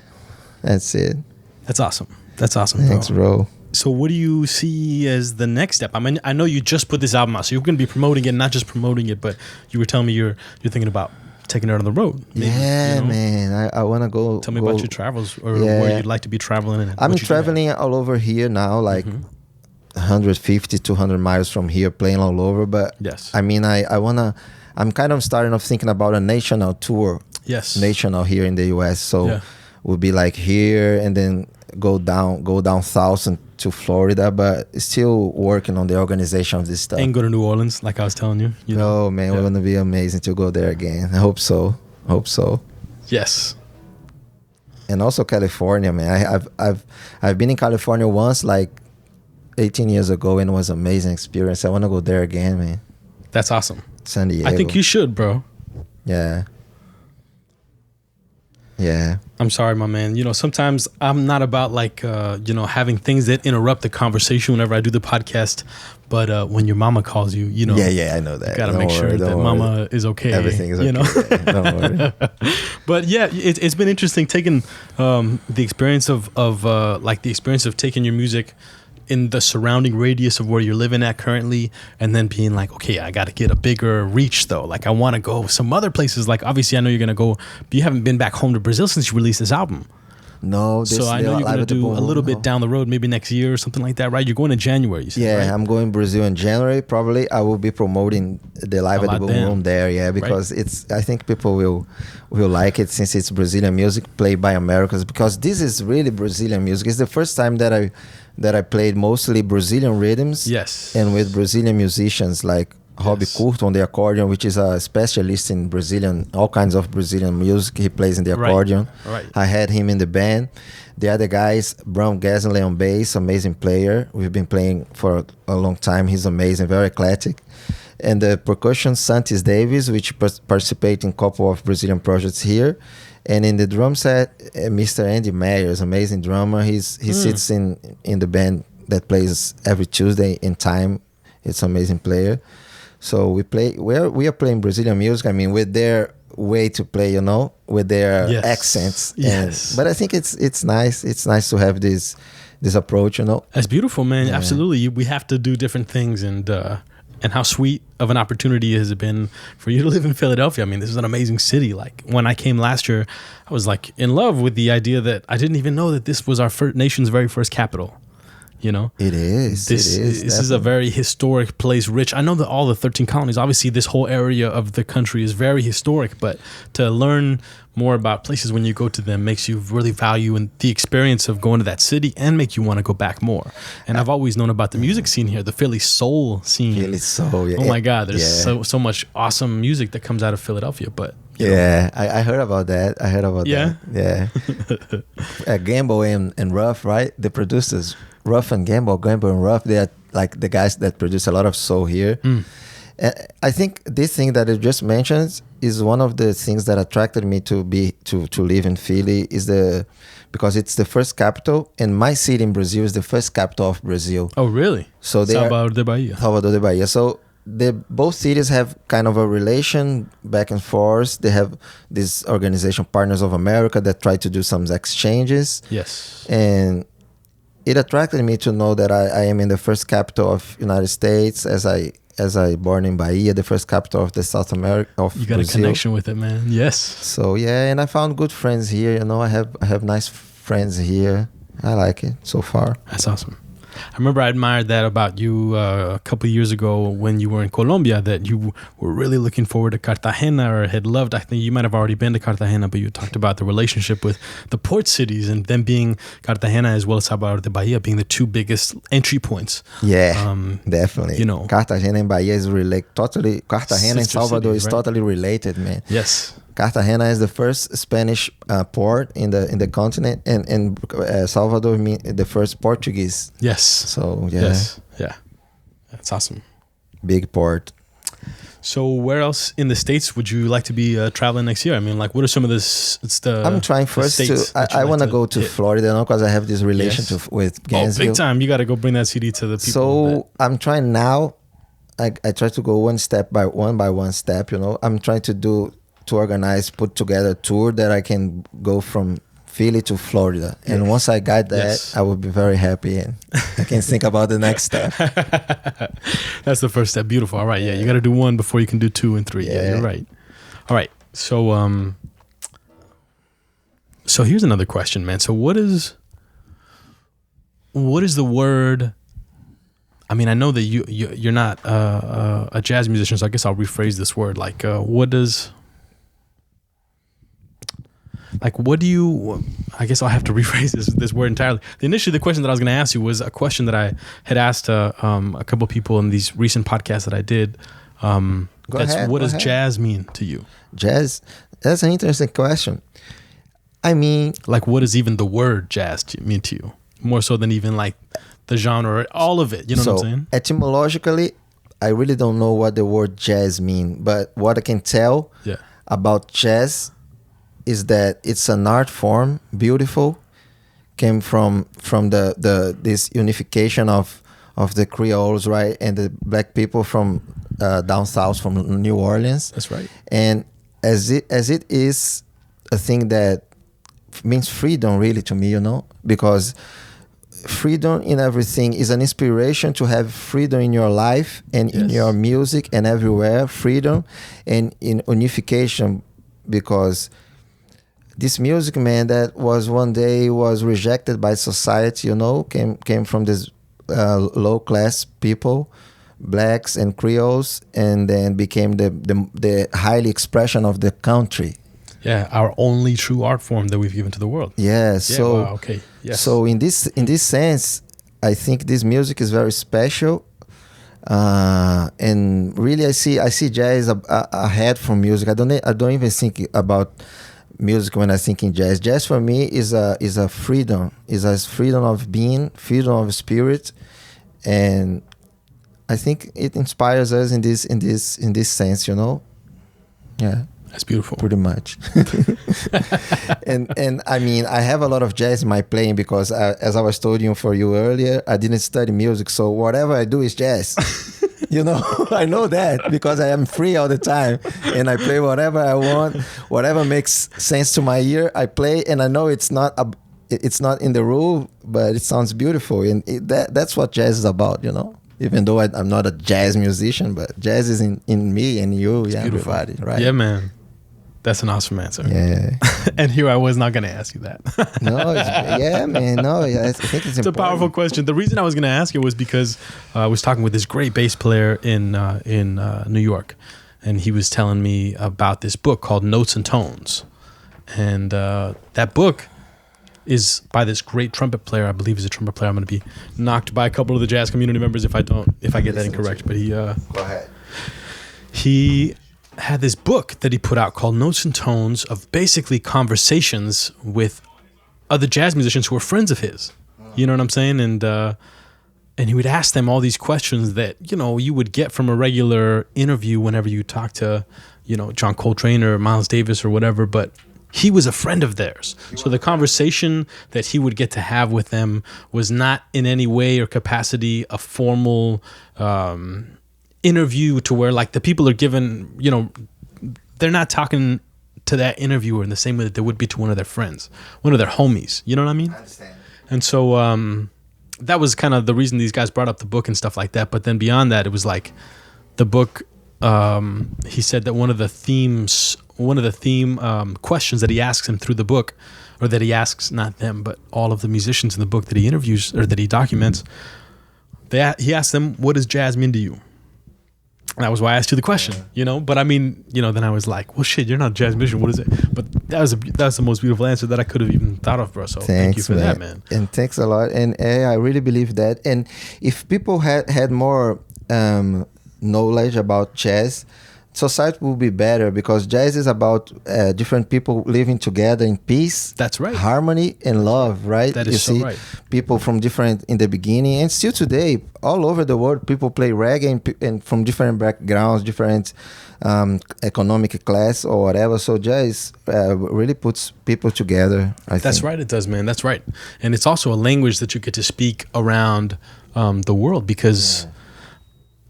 that's it. That's awesome. Thanks, bro. So what do you see as the next step? I mean, I know you just put this album out, so you're going to be promoting it, not just promoting it, but you were telling me you're thinking about taking it on the road. Maybe, man. I want to go. Tell me about your travels, or where you'd like to be traveling. And I'm traveling all over here now, like 150, 200 miles from here, playing all over. But I mean, I'm kind of starting off thinking about a national tour. Yes. National here in the US. So we'll be like here and then go down south and to Florida, but still working on the organization of this stuff. And go to New Orleans, like I was telling you. Oh man, we're gonna be amazing to go there again. I hope so. Yes. And also California, man. I've been in California once, like 18 years ago, and it was an amazing experience. I want to go there again, man. That's awesome. San Diego. I think you should, bro. Yeah. I'm sorry, my man. Sometimes I'm not about having things that interrupt the conversation whenever I do the podcast. But when your mama calls you, Yeah, I know that. You gotta make sure that mama is okay. Everything is okay. Don't worry. But yeah, it's been interesting taking the experience of taking your music in the surrounding radius of where you're living at currently, and then being like, okay, I got to get a bigger reach though. Like I want to go some other places. Like obviously I know you're going to go, but you haven't been back home to Brazil since you released this album. No. So I know you're going to do a little bit down the road, maybe next year or something like that, right? You're going in January, you said, right? I'm going to Brazil in January. Probably I will be promoting the Live at the Boom Room there, because I think people will like it, since it's Brazilian music played by Americans, because this is really Brazilian music. It's the first time that I played mostly Brazilian rhythms, and with Brazilian musicians like Rob Curto on the accordion, which is a specialist in all kinds of Brazilian music. He plays in the accordion. Right. I had him in the band. The other guys, Brown Gasley on bass, amazing player. We've been playing for a long time. He's amazing, very eclectic. And the percussion, Santis Davis, which participates in a couple of Brazilian projects here. And in the drum set, Mr. Andy Meyers, amazing drummer. He sits in the band that plays every Tuesday in Time. It's an amazing player. So we are playing Brazilian music. I mean, with their way to play, with their accents. But I think it's nice. It's nice to have this approach, That's beautiful, man. Yeah. Absolutely. We have to do different things, and how sweet of an opportunity has it been for you to live in Philadelphia. I mean, this is an amazing city. Like when I came last year, I was like in love with the idea that I didn't even know that this was our nation's very first capital. It is. This is a very historic place, rich. I know that all the 13 colonies, obviously this whole area of the country is very historic, but to learn more about places when you go to them makes you really value and the experience of going to that city and make you want to go back more. And I've always known about the music scene here, the Philly soul scene. Philly soul, yeah. Oh my God, there's so much awesome music that comes out of Philadelphia. But I heard about that. Yeah? That. Yeah. Gamble and Ruff, right? The producers, Ruff and Gamble and Ruff, they are like the guys that produce a lot of soul here. I think this thing that you just mentioned is one of the things that attracted me to live in Philly because it's the first capital, and my city in Brazil is the first capital of Brazil. Oh, really? So Salvador de Bahia. Salvador de Bahia. So both cities have kind of a relation back and forth. They have this organization, Partners of America, that try to do some exchanges. Yes. And it attracted me to know that I am in the first capital of United States as I born in Bahia, the first capital of the South America of Brazil. You got a connection with it, man. Yes. So yeah, and I found good friends here. You know, I have nice friends here. I like it so far. That's awesome. I remember I admired that about you a couple of years ago when you were in Colombia, that you were really looking forward to Cartagena, or had loved. I think you might have already been to Cartagena, but you talked about the relationship with the port cities, and them being Cartagena as well as Salvador de Bahia being the two biggest entry points. Yeah, definitely. You know, Cartagena and Bahia is totally. Cartagena and Salvador cities, is totally related, man. Yes. Cartagena is the first Spanish port in the continent, and Salvador the first Portuguese. Yes. So yeah. Yes. Yeah. That's awesome. Big port. So where else in the States would you like to be traveling next year? I mean, like, what are some of I'm trying first to. I want to go to Florida, because I have this relationship with Gainesville. Oh, big time! You got to go bring that CD to the people. So I'm trying now. I try to go one by one step. You know, I'm trying to put together a tour that I can go from Philly to Florida. And once I got that, I will be very happy, and I can think about the next step. That's the first step. Beautiful. All right. Yeah. You got to do one before you can do 2 and 3. Yeah, you're right. All right. So, so here's another question, man. So what is the word? I mean, I know that you're not a jazz musician, so I guess I'll rephrase this word. Like, what do you, I guess I'll have to rephrase this word entirely. Initially, the question that I was going to ask you was a question that I had asked a couple of people in these recent podcasts that I did. What does jazz mean to you? Jazz? That's an interesting question. I mean, like, what does even the word jazz mean to you? More so than even like the genre, all of it. You know what I'm saying? Etymologically, I really don't know what the word jazz means, but what I can tell about jazz is that it's an art form, beautiful, came from this unification of the Creoles, right, and the black people from down south, from New Orleans. That's right. And as it is a thing that means freedom, really, to me, you know, because freedom in everything is an inspiration to have freedom in your life and in your music and everywhere, freedom and in unification, because this music, man, that was one day was rejected by society, you know, came from this low class people, blacks and Creoles, and then became the highly expression of the country. Yeah, our only true art form that we've given to the world. Yeah. So okay. Yes. So in this sense, I think this music is very special, and really I see jazz ahead from music. I don't even think about music when I think in jazz. Jazz for me is a freedom, is a freedom of being, freedom of spirit, and I think it inspires us in this sense, you know. Yeah. That's beautiful. Pretty much. and I mean, I have a lot of jazz in my playing because, as I was told for you earlier, I didn't study music. So whatever I do is jazz. You know, I know that because I am free all the time and I play whatever I want, whatever makes sense to my ear, I play. And I know it's not in the rule, but it sounds beautiful. And that's what jazz is about, you know. Even though I'm not a jazz musician, but jazz is in me and you, and everybody, right? Yeah, man. That's an awesome answer. Yeah. And here I was not going to ask you that. No, man. No, I think it's important. A powerful question. The reason I was going to ask it was because I was talking with this great bass player in New York, and he was telling me about this book called Notes and Tones. And that book is by this great trumpet player. I believe he's a trumpet player. I'm going to be knocked by a couple of the jazz community members if I get that incorrect. But go ahead. He had this book that he put out called Notes and Tones, of basically conversations with other jazz musicians who were friends of his. You know what I'm saying? And he would ask them all these questions that, you would get from a regular interview whenever you talk to, John Coltrane or Miles Davis or whatever, but he was a friend of theirs. So the conversation that he would get to have with them was not in any way or capacity a formal interview to where like the people are given, they're not talking to that interviewer in the same way that they would be to one of their friends, one of their homies. You know what I mean? I understand. And so that was kind of the reason these guys brought up the book and stuff like that. But then beyond that, it was like the book, he said that one of the theme questions that he asks him through the book, or that he asks not them, but all of the musicians in the book that he interviews or that he documents, he asks them, what does jazz mean to you? And that was why I asked you the question, But I mean, then I was like, well, shit, you're not a jazz musician. What is it? But that was the most beautiful answer that I could have even thought of, bro. So thank you for that, man. And thanks a lot. And I really believe that. And if people had more knowledge about jazz, society will be better, because jazz is about different people living together in peace. That's right. Harmony and love, right? That is so right. People from different, in the beginning and still today, all over the world, people play reggae and from different backgrounds, different economic class or whatever. So jazz really puts people together, I think. That's right, it does, man. That's right. And it's also a language that you get to speak around the world, because... Yeah.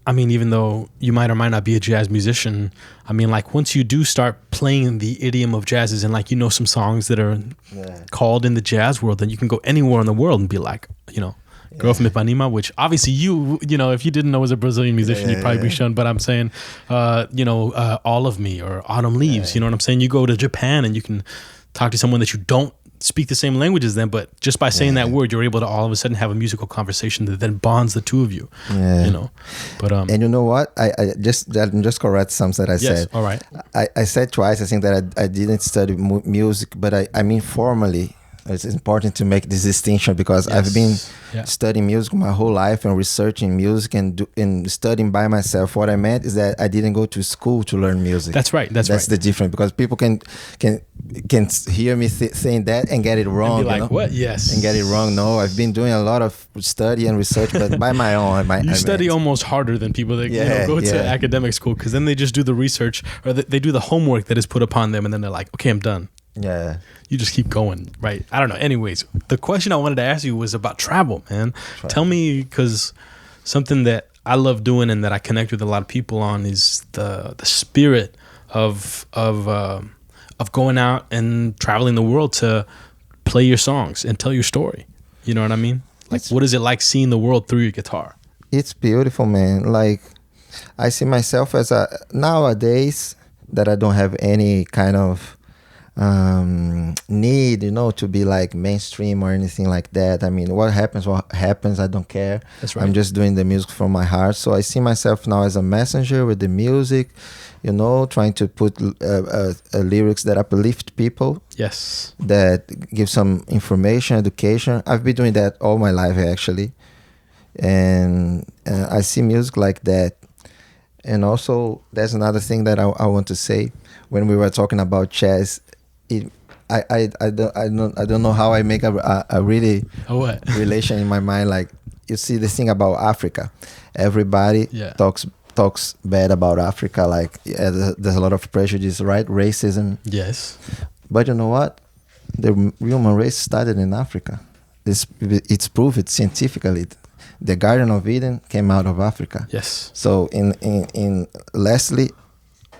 I mean, even though you might or might not be a jazz musician, I mean, like once you do start playing the idiom of jazzes and like, some songs that are called in the jazz world, then you can go anywhere in the world and be like, Girl from Ipanema, which obviously if you didn't know as a Brazilian musician, you'd probably be shunned. But I'm saying, All of Me or Autumn Leaves, you know what I'm saying? You go to Japan and you can talk to someone that you don't speak the same language as them, but just by saying that word, you're able to all of a sudden have a musical conversation that then bonds the two of you. But and you know what? I just correct something that I said. All right. I said twice, I think, that I didn't study music, but I mean formally. It's important to make this distinction, because I've been studying music my whole life and researching music and studying by myself. What I meant is that I didn't go to school to learn music. That's right. That's the difference, because people can hear me saying that and get it wrong. And be like, what? Yes. And get it wrong. No, I've been doing a lot of study and research, but by my own. You study almost harder than people that go to academic school, because then they just do the research, or they do the homework that is put upon them, and then they're like, okay, I'm done. Yeah. You just keep going, right? I don't know. Anyways, the question I wanted to ask you was about travel, man. Tell me, because something that I love doing and that I connect with a lot of people on is the spirit of going out and traveling the world to play your songs and tell your story. You know what I mean? Like, what is it like seeing the world through your guitar? It's beautiful, man. Like, I see myself as nowadays that I don't have any kind of need, to be like mainstream or anything like that. I mean, what happens, I don't care. That's right. I'm just doing the music from my heart. So I see myself now as a messenger with the music, trying to put lyrics that uplift people. Yes. That give some information, education. I've been doing that all my life, actually. And I see music like that. And also, there's another thing that I want to say. When we were talking about jazz, I don't know how I make a really relation in my mind. Like, you see the thing about Africa, everybody talks bad about Africa. Like, there's a lot of prejudice, right? Racism. Yes. But you know what? The human race started in Africa. It's proved scientifically. The Garden of Eden came out of Africa. Yes. So in lastly,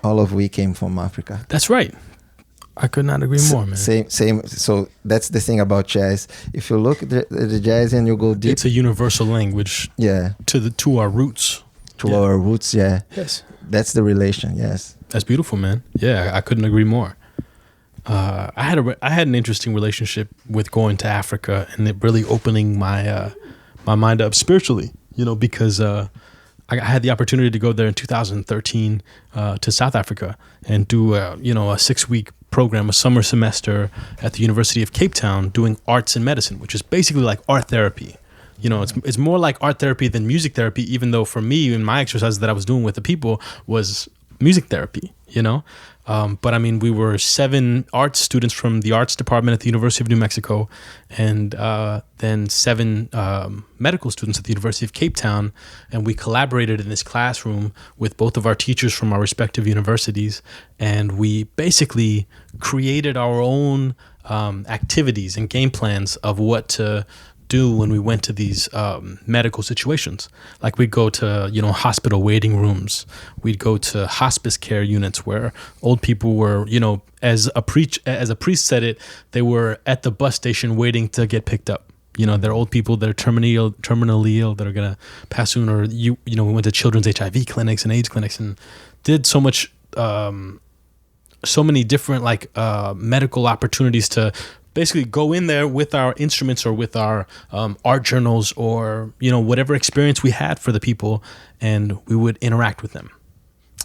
all of we came from Africa. That's right. I could not agree more, man. Same. So that's the thing about jazz. If you look at the jazz and you go deep, it's a universal language. Yeah. To our roots. Our roots. Yeah. Yes. That's the relation. Yes. That's beautiful, man. Yeah, I couldn't agree more. I had an interesting relationship with going to Africa, and it really opening my mind up spiritually. Because I had the opportunity to go there in 2013 to South Africa and do a 6-week program, a summer semester at the University of Cape Town, doing arts and medicine, which is basically like art therapy. You know, it's more like art therapy than music therapy, even though for me, in my exercises that I was doing with the people was music therapy, you know? But I mean, we were 7 arts students from the arts department at the University of New Mexico, and then 7 medical students at the University of Cape Town. And we collaborated in this classroom with both of our teachers from our respective universities. And we basically created our own activities and game plans of what to do when we went to these medical situations. Like we'd go to, you know, hospital waiting rooms. We'd go to hospice care units where old people were, you know, as a priest said it, they were at the bus station waiting to get picked up. You know, they're old people that are terminally ill that are gonna pass soon. Or you know, we went to children's HIV clinics and AIDS clinics and did so much, so many different like medical opportunities to basically go in there with our instruments or with our art journals or, you know, whatever experience we had for the people, and we would interact with them.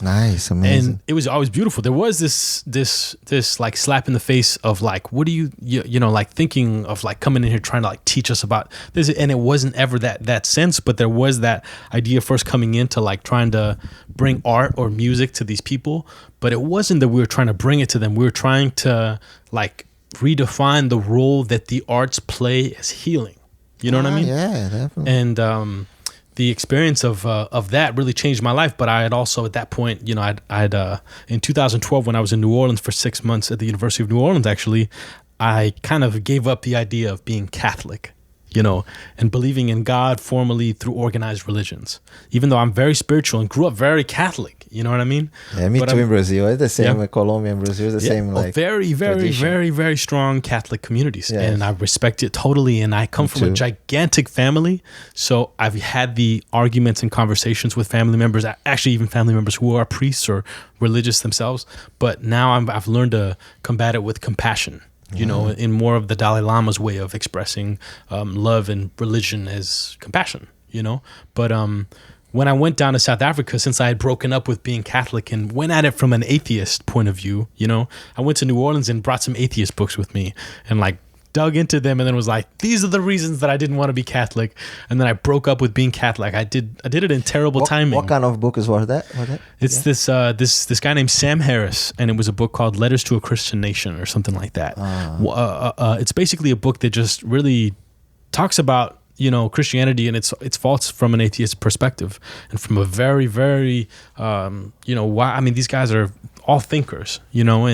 Nice, amazing. And it was always beautiful. There was this like slap in the face of like, what do you know, like thinking of like coming in here trying to like teach us about this, and it wasn't ever that sense, but there was that idea first coming into like trying to bring art or music to these people, but it wasn't that we were trying to bring it to them. We were trying to like redefine the role that the arts play as healing. You know what I mean? Yeah, definitely. And the experience of that really changed my life. But I had also at that point, you know, I'd in 2012 when I was in New Orleans for 6 months at the University of New Orleans, actually, I kind of gave up the idea of being Catholic, you know, and believing in God formally through organized religions. Even though I'm very spiritual and grew up very Catholic, you know what I mean? Yeah, me too in Brazil. It's the same in Colombia and Brazil. It's the same like very, very, tradition. Very, very strong Catholic communities. Yes. And I respect it totally. And I come from a gigantic family. So I've had the arguments and conversations with family members, actually even family members who are priests or religious themselves. But now I've learned to combat it with compassion. You know, in more of the Dalai Lama's way of expressing love and religion as compassion, you know. But when I went down to South Africa, since I had broken up with being Catholic and went at it from an atheist point of view, you know, I went to New Orleans and brought some atheist books with me and like dug into them and then was like, these are the reasons that I didn't want to be Catholic. And then I broke up with being Catholic. I did it in terrible timing. What kind of book was that? It's this guy named Sam Harris, and it was a book called Letters to a Christian Nation or something like that. It's basically a book that just really talks about, you know, Christianity and its faults from an atheist perspective, and from a very, very, you know, why? I mean, these guys are all thinkers, you know,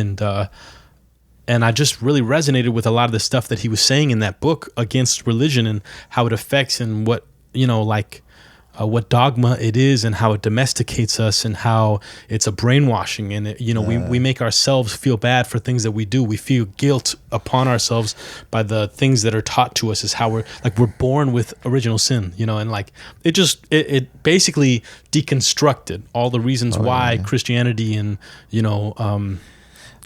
and I just really resonated with a lot of the stuff that he was saying in that book against religion and how it affects and what, you know, like what dogma it is and how it domesticates us and how it's a brainwashing. And, you know, we make ourselves feel bad for things that we do. We feel guilt upon ourselves by the things that are taught to us, is how we're born with original sin, you know, and like it basically deconstructed all the reasons why Christianity and, you know,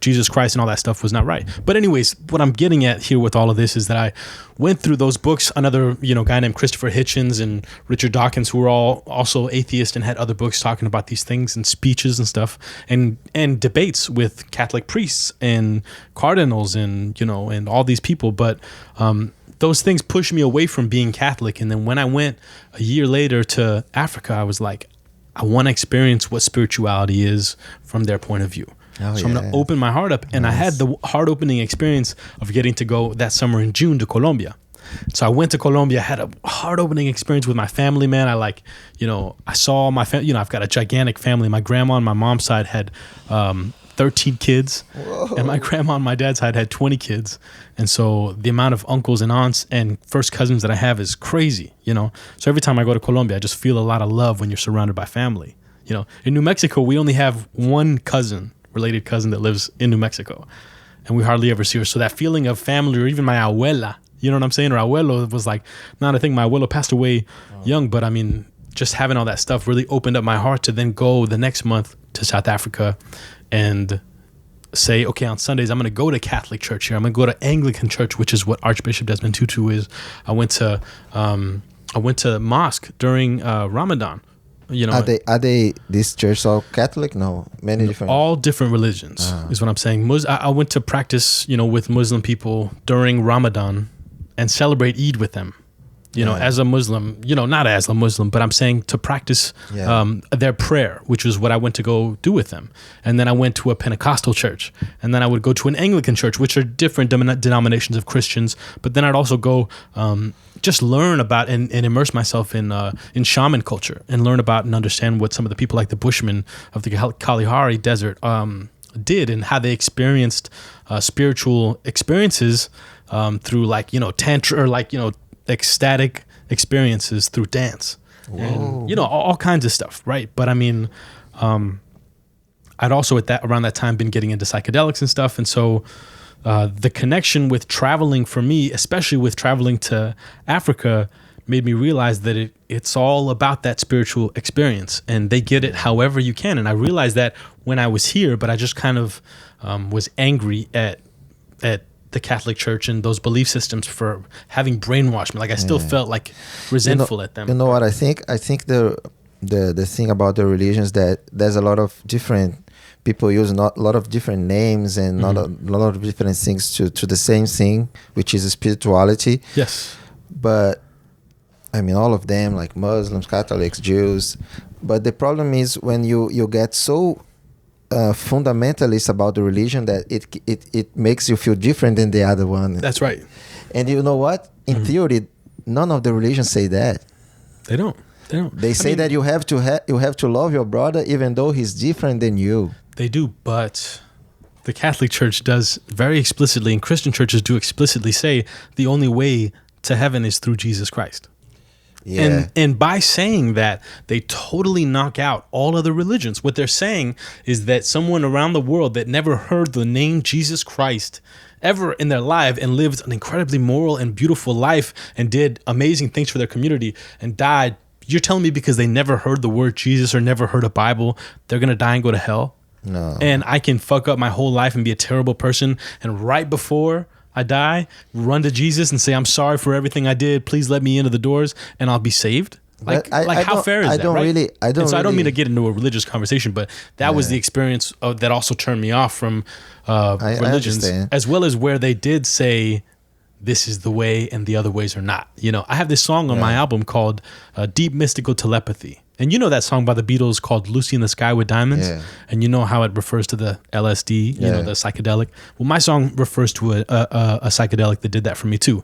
Jesus Christ and all that stuff was not right. But anyways, what I'm getting at here with all of this is that I went through those books. Another, you know, guy named Christopher Hitchens and Richard Dawkins, who were all also atheists and had other books talking about these things and speeches and stuff, and debates with Catholic priests and cardinals and, you know, and all these people. But those things pushed me away from being Catholic. And then when I went a year later to Africa, I was like, I want to experience what spirituality is from their point of view. So I'm going to open my heart up. And I had the heart-opening experience of getting to go that summer in June to Colombia. So I went to Colombia, had a heart-opening experience with my family, man. I like, you know, I saw my family. You know, I've got a gigantic family. My grandma on my mom's side had 13 kids. Whoa. And my grandma on my dad's side had 20 kids. And so the amount of uncles and aunts and first cousins that I have is crazy, you know. So every time I go to Colombia, I just feel a lot of love when you're surrounded by family. You know, in New Mexico, we only have one related cousin that lives in New Mexico, and we hardly ever see her. So that feeling of family, or even my abuela, you know what I'm saying, or abuelo, was like, not, I think my abuelo passed away young, but I mean, just having all that stuff really opened up my heart to then go the next month to South Africa and say, okay, on Sundays, I'm going to go to Catholic church here. I'm going to go to Anglican church, which is what Archbishop Desmond Tutu is. I went to mosque during Ramadan. You know, are they this church all Catholic? No, many different. All different religions is what I'm saying. I went to practice, with Muslim people during Ramadan and celebrate Eid with them. As a Muslim, not as a Muslim, but I'm saying to practice their prayer, which is what I went to go do with them. And then I went to a Pentecostal church, and then I would go to an Anglican church, which are different denominations of Christians. But then I'd also go just learn about and immerse myself in shaman culture and learn about and understand what some of the people like the Bushmen of the Kalahari Desert did and how they experienced spiritual experiences through tantra or ecstatic experiences through dance. Whoa. And all kinds of stuff, right? But I mean, I'd also around that time been getting into psychedelics and stuff, and so the connection with traveling for me, especially with traveling to Africa, made me realize that it's all about that spiritual experience, and they get it however you can. And I realized that when I was here, but I just kind of was angry at the Catholic Church and those belief systems for having brainwashed me. Like I still felt like resentful at them. You know what I think? I think the thing about the religions that there's a lot of different people use a lot of different names and a lot of different things to the same thing, which is spirituality. Yes. But I mean, all of them, like Muslims, Catholics, Jews. But the problem is when you get so fundamentalist about the religion that it makes you feel different than the other one. That's right. And you know what? In theory, none of the religions say that. They don't. They say that you have to love your brother even though he's different than you. They do, but the Catholic Church does very explicitly, and Christian churches do explicitly say the only way to heaven is through Jesus Christ. Yeah. And by saying that, they totally knock out all other religions. What they're saying is that someone around the world that never heard the name Jesus Christ ever in their life and lived an incredibly moral and beautiful life and did amazing things for their community and died, you're telling me because they never heard the word Jesus or never heard a Bible, they're going to die and go to hell? No. And I can fuck up my whole life and be a terrible person, and right before I die, run to Jesus and say, I'm sorry for everything I did. Please let me into the doors and I'll be saved. How fair is that, right? I don't mean to get into a religious conversation, but that was the experience that also turned me off from religions, as well as where they did say, this is the way and the other ways are not. I have this song on my album called Deep Mystical Telepathy. And that song by the Beatles called Lucy in the Sky with Diamonds? Yeah. And you know how it refers to the LSD, the psychedelic? Well, my song refers to a psychedelic that did that for me too.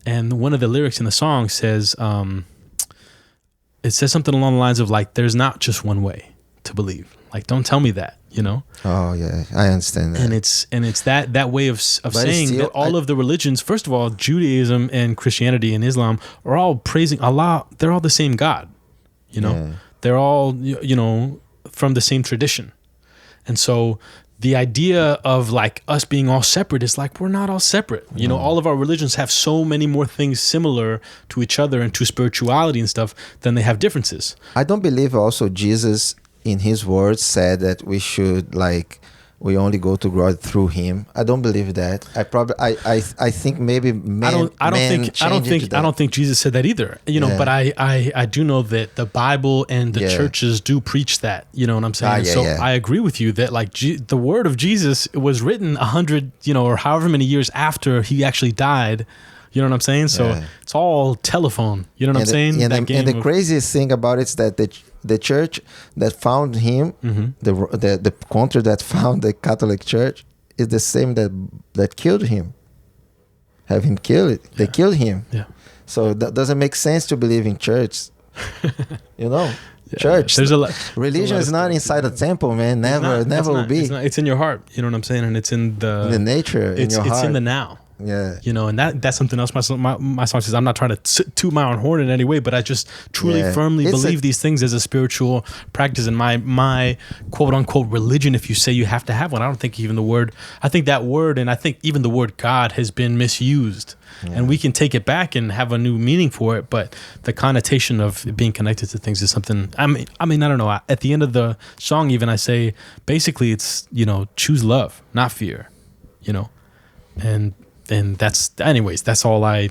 And one of the lyrics in the song says, it says something along the lines of like, there's not just one way to believe. Like, don't tell me that, Oh, yeah, I understand that. And it's that way of saying still, that all of the religions, first of all, Judaism and Christianity and Islam are all praising Allah. They're all the same God. They're all, from the same tradition. And so the idea of like us being all separate is like, we're not all separate. All of our religions have so many more things similar to each other and to spirituality and stuff than they have differences. I don't believe also Jesus in his words said that we should we only go to God through him. I don't believe that. I think maybe I don't think Jesus said that either. But I do know that the Bible and the churches do preach that. You know what I'm saying? I agree with you that the word of Jesus was written 100, or however many years after he actually died. You know what I'm saying? So it's all telephone. You know what I'm saying? And the craziest thing about it is that the church that found him, the country that found the Catholic Church, is the same that killed him. Have him killed. They killed him. Yeah. So that doesn't make sense to believe in church. Church. There's religion is not inside a temple, man. Never will be. It's in your heart. You know what I'm saying? And it's in the nature. In your heart. It's in the now. Yeah. And that's something else. My song says, I'm not trying to toot my own horn in any way, but I just truly firmly believe these things as a spiritual practice. And my quote unquote religion, if you say you have to have one, I don't think even the word, I think that word, and I think even the word God has been misused. Yeah. And we can take it back and have a new meaning for it, but the connotation of being connected to things is something, I mean, I don't know. At the end of the song, even I say, basically it's, choose love, not fear, and that's, anyways, that's all I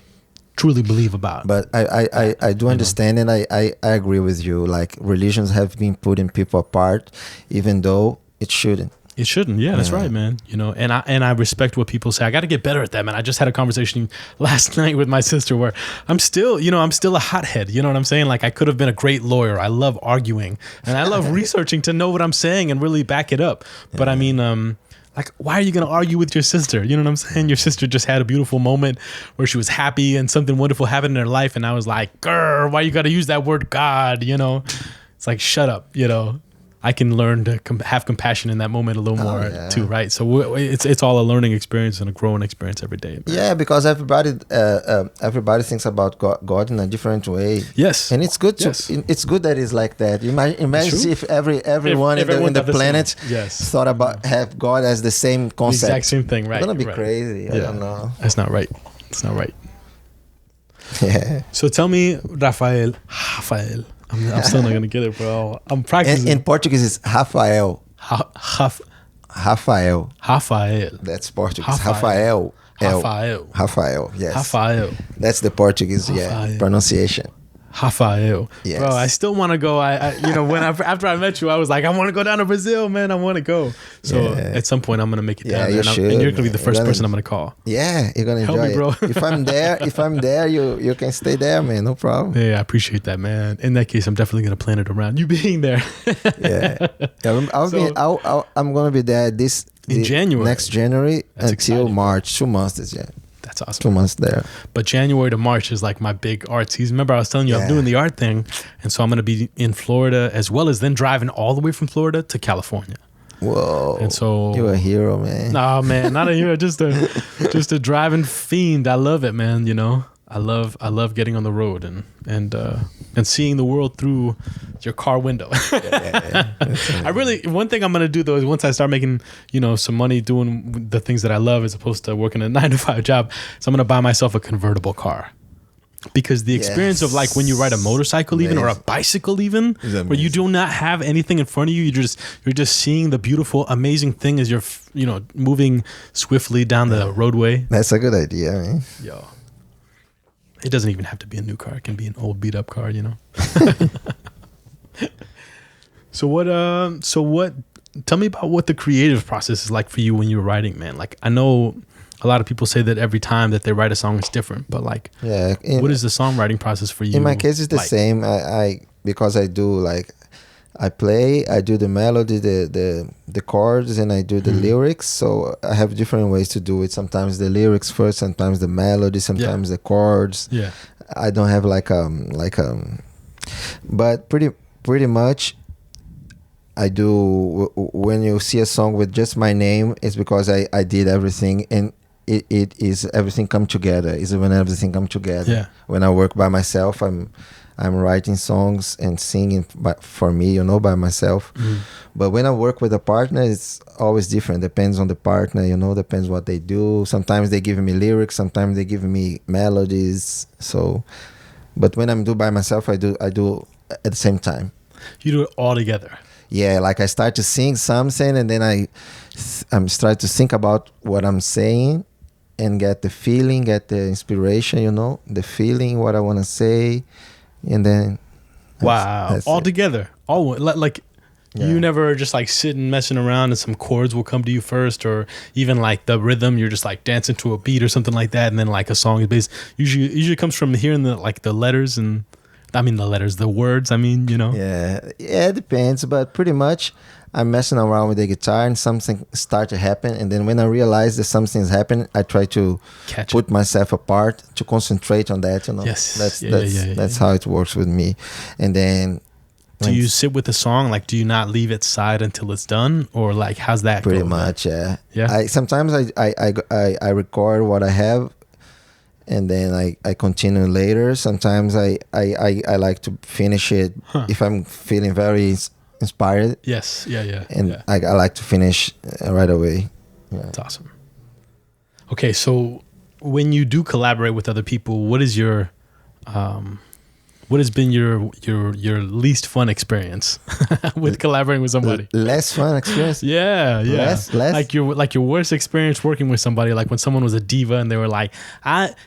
truly believe about. But I do understand, and I agree with you. Like, religions have been putting people apart, even though it shouldn't. It shouldn't. Yeah, that's right, man. You know, and I respect what people say. I got to get better at that, man. I just had a conversation last night with my sister where I'm still a hothead. You know what I'm saying? Like, I could have been a great lawyer. I love arguing, and I love researching to know what I'm saying and really back it up. But I mean, like, why are you going to argue with your sister? You know what I'm saying? Your sister just had a beautiful moment where she was happy and something wonderful happened in her life. And I was like, grr, why you got to use that word God? You know, it's like, shut up, you know. I can learn to have compassion in that moment a little more too, right? So it's all a learning experience and a growing experience every day. Man. Yeah, because everybody thinks about God in a different way. Yes, and it's good. It's good that it's like that. Imagine if everyone in the planet thought about have God as the same concept. The exact same thing, right? It's gonna be crazy. I don't know. That's not right. It's not right. Yeah. So tell me, Rafael. I'm still not gonna get it, bro. I'm practicing. In Portuguese, it's Rafael. Rafael. That's Portuguese. Rafael. Yes. Rafael. That's the Portuguese, pronunciation. Rafael. Yes. Bro, I still want to go. After I met you, I was like, I want to go down to Brazil, man. I want to go. So at some point, I'm gonna make it down there, and you're gonna be the first person I'm gonna call. Yeah, you're gonna enjoy it, bro. If I'm there, you can stay there, man. No problem. Yeah, I appreciate that, man. In that case, I'm definitely gonna plan it around you being there. I'm gonna be there in January, next January until exciting. March. 2 months this year. That's awesome. 2 months there. But January to March is like my big art season. Remember, I was telling you I'm doing the art thing. And so I'm going to be in Florida as well as then driving all the way from Florida to California. Whoa. And so you're a hero, man. Nah, man, not a hero. Just a driving fiend. I love it, man. You know, I love getting on the road and seeing the world through your car window. One thing I'm gonna do though is once I start making some money doing the things that I love as opposed to working a 9-to-5 job, so I'm gonna buy myself a convertible car. Because the experience of like when you ride a motorcycle even or a bicycle even where you do not have anything in front of you, you're just seeing the beautiful amazing thing as you're moving swiftly down the roadway. That's a good idea, man. Yo. It doesn't even have to be a new car. It can be an old beat up car, So what tell me about what the creative process is like for you when you're writing, man. Like, I know a lot of people say that every time that they write a song it's different, but like what is the songwriting process for you? In my case it's the same. I because I do like I do the melody, the chords, and I do the lyrics. So I have different ways to do it. Sometimes the lyrics first, sometimes the melody, sometimes the chords. Yeah. I don't have but pretty much I do. When you see a song with just my name, it's because I did everything, and it is everything come together. It's when everything come together. Yeah. When I work by myself, I'm writing songs and singing for me, by myself. But when I work with a partner, it's always different. Depends on the partner, depends what they do. Sometimes they give me lyrics, sometimes they give me melodies. So, but when I'm doing by myself, I do at the same time. You do it all together. Yeah, like I start to sing something, and then I'm start to think about what I'm saying, and get the feeling, get the inspiration, the feeling, what I want to say. And then that's all together, all like you never just like sitting messing around and some chords will come to you first, or even like the rhythm you're just like dancing to a beat or something like that, and then like a song is based usually comes from hearing the letters and the words. Yeah, it depends, but pretty much I'm messing around with the guitar and something start to happen, and then when I realize that something's happening, I try to put myself apart to concentrate on that. Yes, that's how it works with me. And then, do you sit with the song? Like, do you not leave it side until it's done, or like how's that? Pretty much, yeah. Yeah. Sometimes I record what I have, and then I continue later. Sometimes I like to finish it if I'm feeling very inspired. Yes, yeah. And I like to finish right away. Yeah. That's awesome. Okay, so when you do collaborate with other people, what is your What has been your least fun experience with collaborating with somebody? Less fun experience? Yeah. Less? Like your worst experience working with somebody, like when someone was a diva and they were like,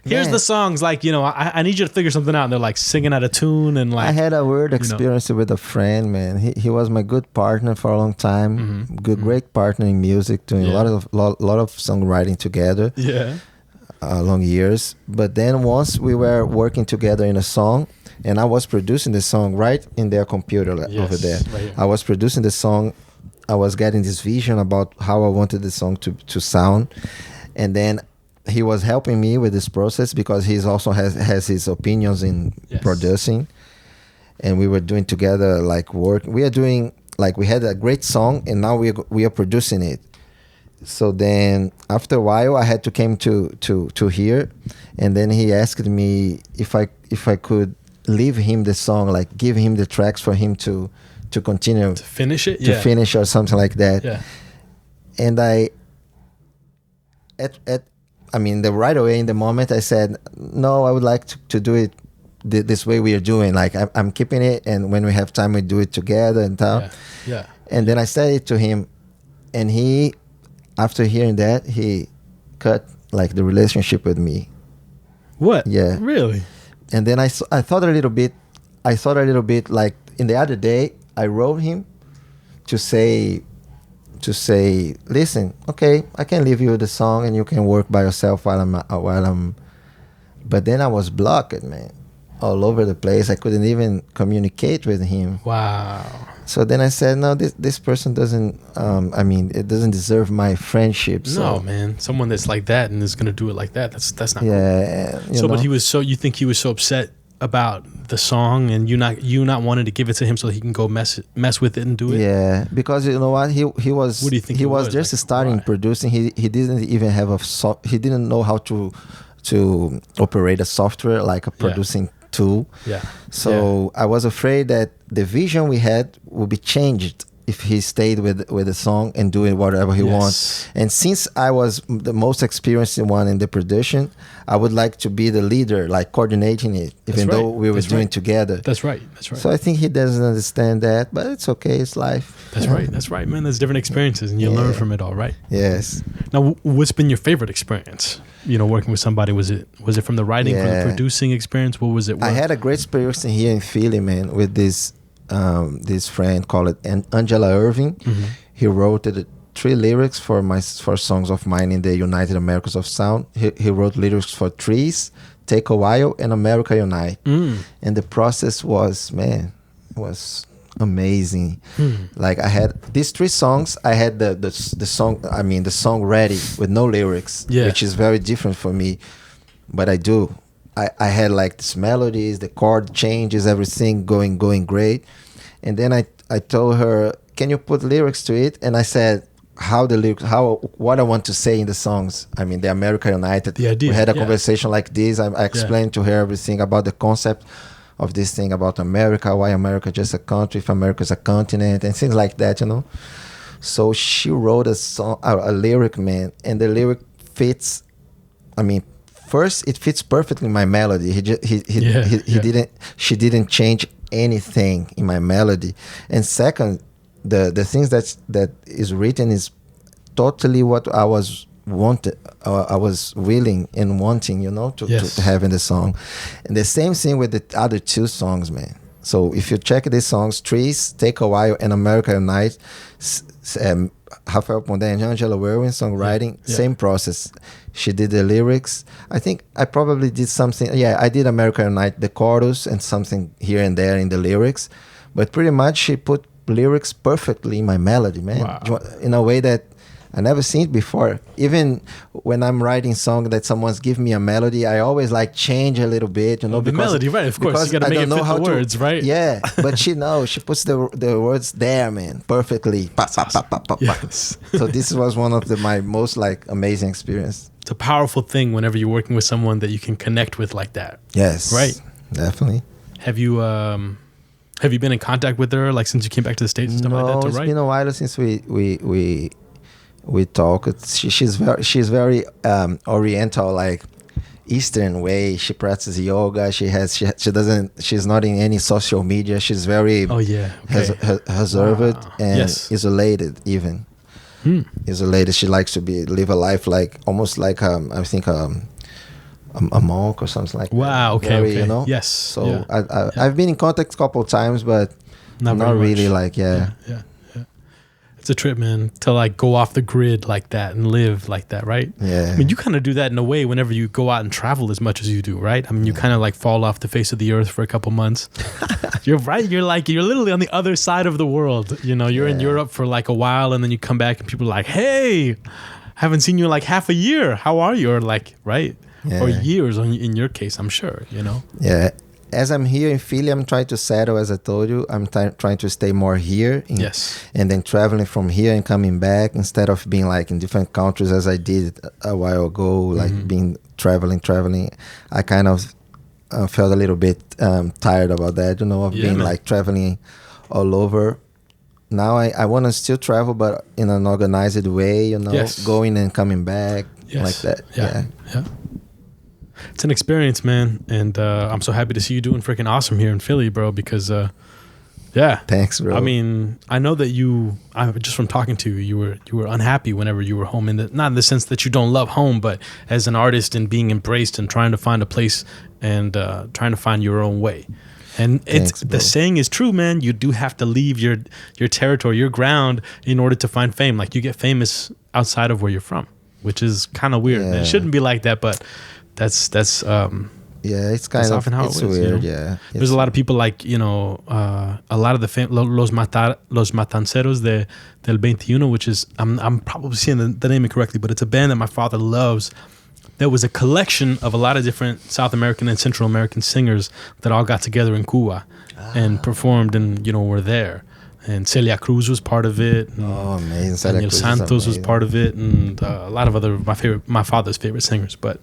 here's the songs, like, I need you to figure something out, and they're like singing out of tune, and like, I had a weird experience with a friend, man. He was my good partner for a long time. Great partner in music, doing a lot of songwriting together. Yeah. Long years. But then once we were working together in a song, and I was producing the song right in their computer over there. Right. I was producing the song. I was getting this vision about how I wanted the song to sound. And then he was helping me with this process because he also has his opinions in producing. And we were doing together like work. We are doing like, we had a great song and now we are producing it. So then after a while I had to came to here, and then he asked me if I could leave him the song, like give him the tracks for him to continue to finish it, finish or something like that. Yeah. And the right away in the moment I said, no, I would like to do it this way we are doing. Like I'm keeping it, and when we have time we do it together and tal. Yeah. And then I said it to him, and he, after hearing that, he cut like the relationship with me. What? Yeah. Really? And then I thought a little bit like in the other day I wrote him to say, listen, okay, I can leave you the song and you can work by yourself while I'm. But then I was blocked, man, all over the place. I couldn't even communicate with him. Wow. So then I said, no, this person doesn't. It doesn't deserve my friendship. So. No, man, someone that's like that and is gonna do it like that. That's not. Yeah. Cool. But he was so. You think he was so upset about the song and you not wanting to give it to him so he can go mess with it and do it? Yeah, because you know what, he was. What do you think he was just like, starting why? producing. He didn't even have he didn't know how to operate a software like a producing tool. Yeah. So I was afraid that the vision we had would be changed if he stayed with the song and doing whatever he wants. And since I was the most experienced one in the production, I would like to be the leader, like coordinating it, even though we were doing together. That's right. So I think he doesn't understand that, but it's okay. It's life. That's right, man. There's different experiences, and you learn from it all, right? Yes. Now, what's been your favorite experience? Working with somebody, was it from the writing, from the producing experience? What was it? I had a great experience here in Philly, man, with this friend called Angela Irving. Mm-hmm. He wrote 3 lyrics for songs of mine in the United Americas of Sound. He wrote lyrics for Trees, Take a While, and America Unite. And the process was amazing. Like I had these 3 songs. I had the song ready with no lyrics, which is very different for me, but I do. I had like these melodies, the chord changes, everything going great. And then I told her, can you put lyrics to it? And I said, what I want to say in the songs. The America United. The idea. We had a conversation like this. I explained to her everything about the concept of this thing about America, why America just a country, if America is a continent, and things like that, So she wrote a song, a lyric, man, and the lyric fits. First, it fits perfectly in my melody. She didn't change anything in my melody. And second, the things that is written is totally what I was willing and wanting, to have in the song. And the same thing with the other 2 songs, man. So if you check these songs, Trees, Take a While, and America Unite, Rafael Ponde and Angela Irving songwriting, same process. She did the lyrics. I think I probably did something. Yeah, I did America Unite, the chorus, and something here and there in the lyrics. But pretty much she put lyrics perfectly in my melody, man. Wow. In a way that I never seen it before. Even when I'm writing song that someone's give me a melody, I always like change a little bit, the melody, right? Of course, you gotta make it fit the words, right? Yeah, but she puts the words there, man, perfectly. Yes. So this was one of my most amazing experience. It's a powerful thing whenever you're working with someone that you can connect with like that. Yes, right. Definitely. Have you been in contact with her since you came back to the States and stuff like that? It's been a while since we talk. She's very oriental. Like Eastern way. She practices yoga. She doesn't. She's not in any social media. She's very Oh yeah. Okay. reserved Wow. and Yes. isolated even. Isolated. She likes to live a life like almost like I think a monk or something like that. Wow. Okay. Very, okay. you know. Yes. So yeah. I've been in contact a couple of times, but Not not very really much. like Yeah. It's a trip, man, to like go off the grid like that and live like that, right? Yeah. I mean, you kind of do that in a way whenever you go out and travel as much as you do, right? I mean, you kind of like fall off the face of the earth for a couple months. You're right. You're literally on the other side of the world. You know, you're in Europe for like a while and then you come back and people are like, hey, haven't seen you in like half a year. How are you? Or like, right? Yeah. Or years in your case, I'm sure, you know? Yeah. As I'm here in Philly, I'm trying to settle, as I told you. I'm trying to stay more here. Yes. And then traveling from here and coming back instead of being like in different countries as I did a while ago, like being traveling. I kind of felt a little bit tired about that, you know, of being like traveling all over. Now I want to still travel, but in an organized way, you know, going and coming back like that. Yeah. It's an experience, man, and I'm so happy to see you doing freaking awesome here in Philly, bro. Because, thanks, bro. I mean, I know that just from talking to you, you were unhappy whenever you were home. Not in the sense that you don't love home, but as an artist and being embraced and trying to find a place and trying to find your own way. And the saying is true, man. You do have to leave your territory, your ground, in order to find fame. Like you get famous outside of where you're from, which is kind of weird. Man. It shouldn't be like that, but. That's it's kind of often how it's it is, weird. You know? Yeah, there's a lot of people like a lot of the los Matanceros del 21, which is I'm probably saying the name incorrectly, but it's a band that my father loves. There was a collection of a lot of different South American and Central American singers that all got together in Cuba and performed, and were there. And Celia Cruz was part of it. And, amazing! Daniel Santos was part of it, and a lot of other my father's favorite singers, but.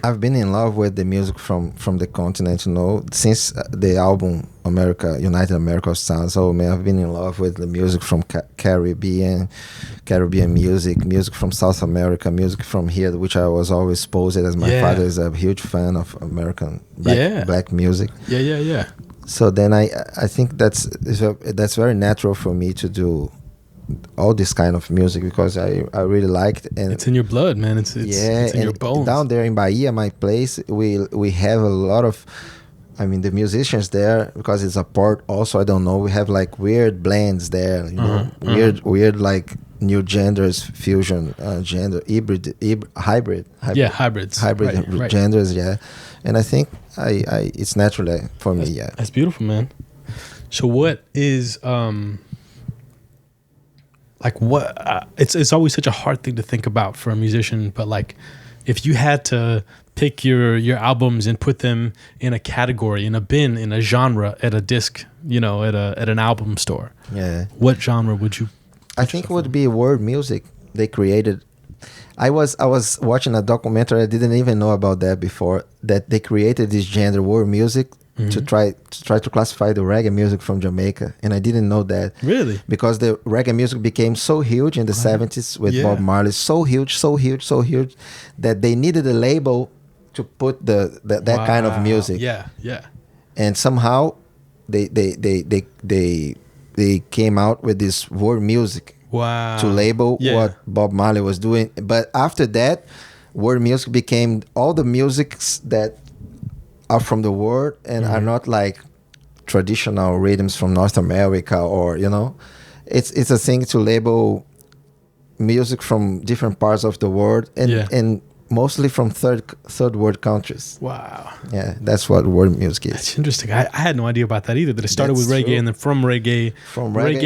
I've been in love with the music from the continent, since the album United America of Sounds. Oh man, I've been in love with the music from Caribbean music from South America, music from here, which I was always exposed as my father is a huge fan of American black music. Yeah. So then I think that's very natural for me to do all this kind of music because I really liked, and it's in your blood, man. It's in your bones. Down there in Bahia, my place, we have a lot of, the musicians there, because it's a port also, I don't know, we have like weird blends there, weird like new genders, fusion, hybrid hybrids, right. Genders, and I think it's natural for me. That's beautiful, man. So what is like what it's always such a hard thing to think about for a musician, but like if you had to pick your albums and put them in a category, in a bin, in a genre, at a disc, at an album store, what genre would you I think it would be world music. They created, I was watching a documentary, I didn't even know about that before, that they created this genre, world music, to try to classify the reggae music from Jamaica, and I didn't know that. Really? Because the reggae music became so huge in the 70s with Bob Marley, so huge, that they needed a label to put that kind of music. Yeah. And somehow they came out with this world music. Wow. To label what Bob Marley was doing, but after that, world music became all the musics that are from the world and are not like traditional rhythms from North America, or it's a thing to label music from different parts of the world and mostly from third world countries. Wow. Yeah, that's what world music is. That's interesting. I had no idea about that either, that it started with reggae, and then from reggae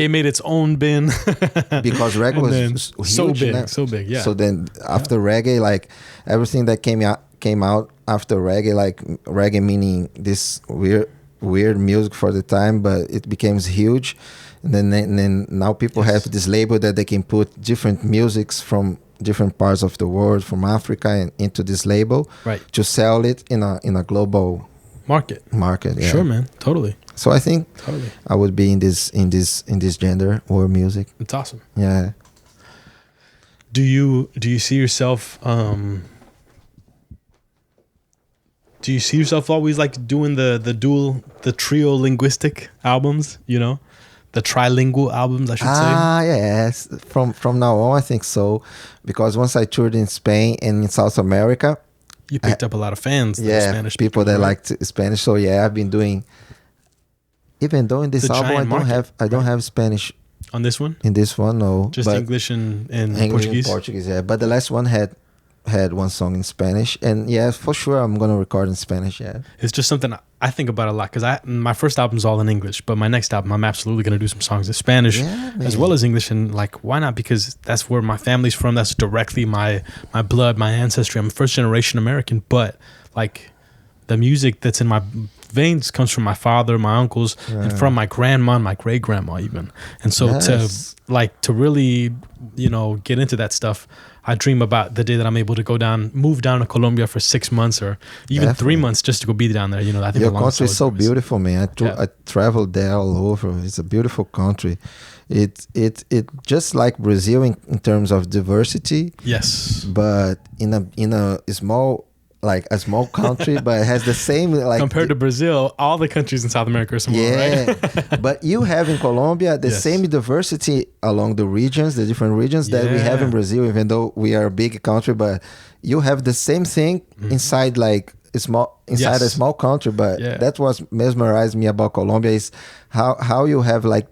made its own bin. Because reggae was huge, so big, yeah. So then after reggae, like everything that came out after reggae, like reggae meaning this weird music for the time, but it became huge. And then now people have this label that they can put different musics from different parts of the world, from Africa, and into this label, right, to sell it in a global market. Yeah. Sure, man, totally. So I think I would be in this genre, world music. It's awesome. Yeah. Do you see yourself Do you see yourself always like doing the trio linguistic albums? You know, the trilingual albums, I should say. Yes. From now on, I think so, because once I toured in Spain and in South America, You picked up a lot of fans. That are Spanish people that right? like Spanish. So yeah, I've been doing. Even though in this album I don't have Spanish. On this one? In this one, no. Just English and English Portuguese? And Portuguese, yeah. But the last one had one song in Spanish. And yeah, for sure I'm going to record in Spanish, yeah. It's just something I think about a lot, because my first album's all in English, but my next album, I'm absolutely going to do some songs in Spanish as well as English. And like, why not? Because that's where my family's from. That's directly my blood, my ancestry. I'm first generation American, but like the music that's in my veins comes from my father, my uncles, and from my grandma and my great grandma even. And so to really, you know, get into that stuff, I dream about the day that I'm able to move down to Colombia for 6 months or even 3 months just to go be down there. You know, I think your country is so beautiful, man. I traveled there all over. It's a beautiful country. It just like Brazil in terms of diversity. Yes. But in a small, like a small country, but it has the same, like, compared to Brazil, all the countries in South America are similar, right? But you have in Colombia the same diversity along the regions, the different regions that we have in Brazil, even though we are a big country, but you have the same thing inside a small country. But that's what mesmerized me about Colombia is how you have like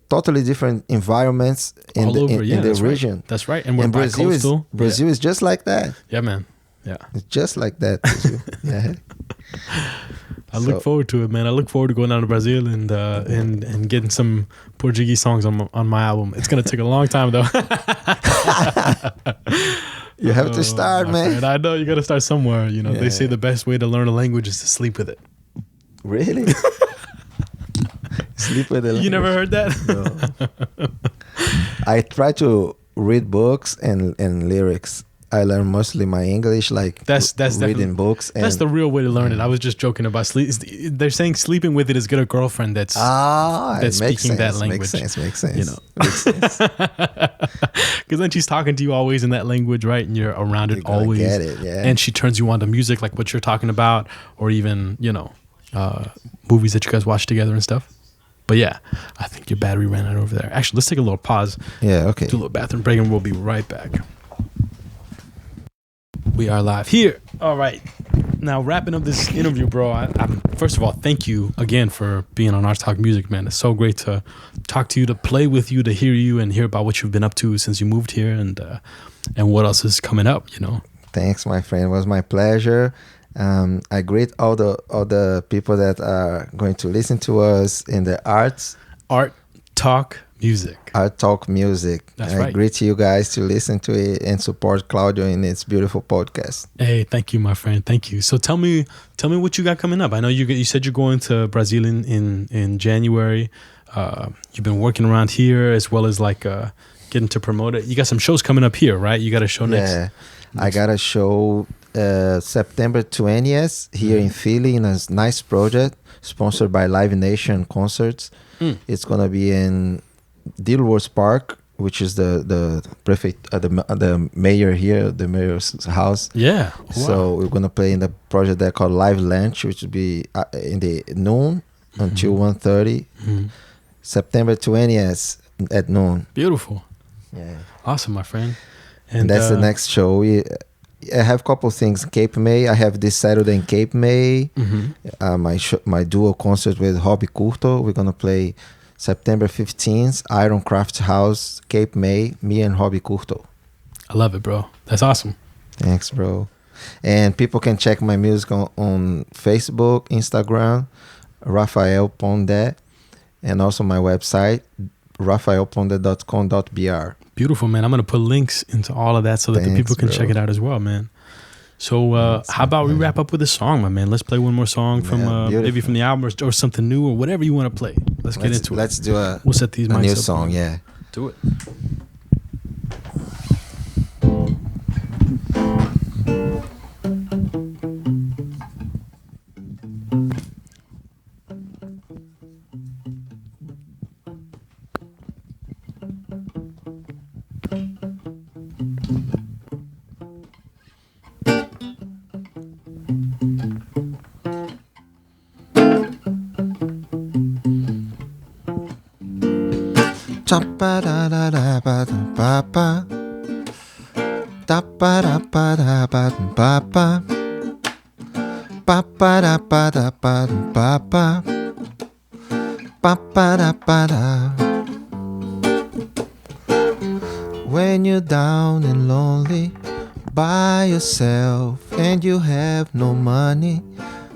totally different environments in the region. Right. That's right. And we're Brazil is just like that. Yeah, man. Yeah, it's just like that. Yeah. I look forward to it, man. I look forward to going down to Brazil and getting some Portuguese songs on my album. It's gonna take a long time though. You have to start, man. Friend. I know you got to start somewhere. You know, they say the best way to learn a language is to sleep with it. Really? Sleep with it. You never heard that? No. I try to read books and lyrics. I learn mostly my English, like that's reading books. And that's the real way to learn it. I was just joking about sleep. They're saying sleeping with it is get a girlfriend that's speaking that language. Makes sense. You know, makes sense. Because then she's talking to you always in that language, right? And you're around it always. Get it, yeah. And she turns you on to music, like what you're talking about, or even movies that you guys watch together and stuff. But yeah, I think your battery ran out over there. Actually, let's take a little pause. Yeah, okay. Do a little bathroom break, and we'll be right back. We are live here. All right. Now, wrapping up this interview, bro, I'm first of all, thank you again for being on Art Talk Music, man. It's so great to talk to you, to play with you, to hear you and hear about what you've been up to since you moved here and what else is coming up, you know. Thanks, my friend. It was my pleasure. I greet all the people that are going to listen to us in the Art Talk Music. Art Talk Music. That's right. I greet you guys to listen to it and support Claudio in its beautiful podcast. Hey, thank you, my friend. Thank you. So tell me what you got coming up. I know you said you're going to Brazil in January. You've been working around here as well as like getting to promote it. You got some shows coming up here, right? You got a show next. Yeah, I got a show September 20th here in Philly in a nice project sponsored by Live Nation Concerts. It's gonna be in Dilworth Park, which is the prefect, the mayor here, the mayor's house. Yeah. Wow. So we're gonna play in the project there called Live Lunch, which will be in the noon until 1:30. September 20th at noon. Beautiful. Yeah. Awesome, my friend. And that's the next show. I have a couple things. Cape May. I have this Saturday in Cape May. My duo concert with Hobby Curto. We're gonna play September 15th, Iron Craft House, Cape May, me and Hobby Curto. I love it, bro. That's awesome. Thanks, bro. And people can check my music on Facebook, Instagram, Rafael Ponde, and also my website, rafaelponde.com.br. Beautiful, man. I'm going to put links into all of that so that the people can check it out as well, man. So how about we wrap up with a song, my man? Let's play one more song from maybe from the album or something new or whatever you want to play. Let's get into it. Let's do we'll set these a new up. song, yeah. Do it. Sa-pa-da-da-da-ba-da-ba-ba. Da-ba-da-ba-da-ba-da-ba-ba. Ba-ba-da-ba-da-ba-da-ba-ba. Ba-ba-da-ba-da. When you're down and lonely by yourself and you have no money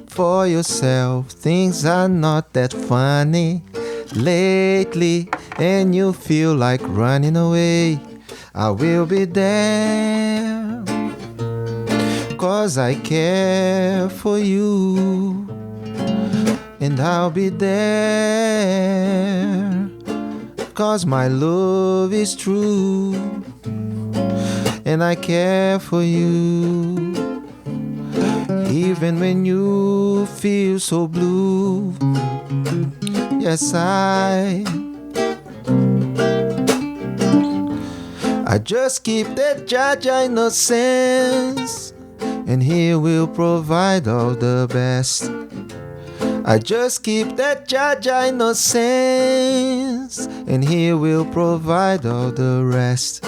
for yourself, things are not that funny lately and you feel like running away, I will be there, 'cause I care for you, and I'll be there, 'cause my love is true, and I care for you. Even when you feel so blue, yes, I just keep that Jaja innocence, and He will provide all the best. I just keep that Jaja innocence, and He will provide all the rest.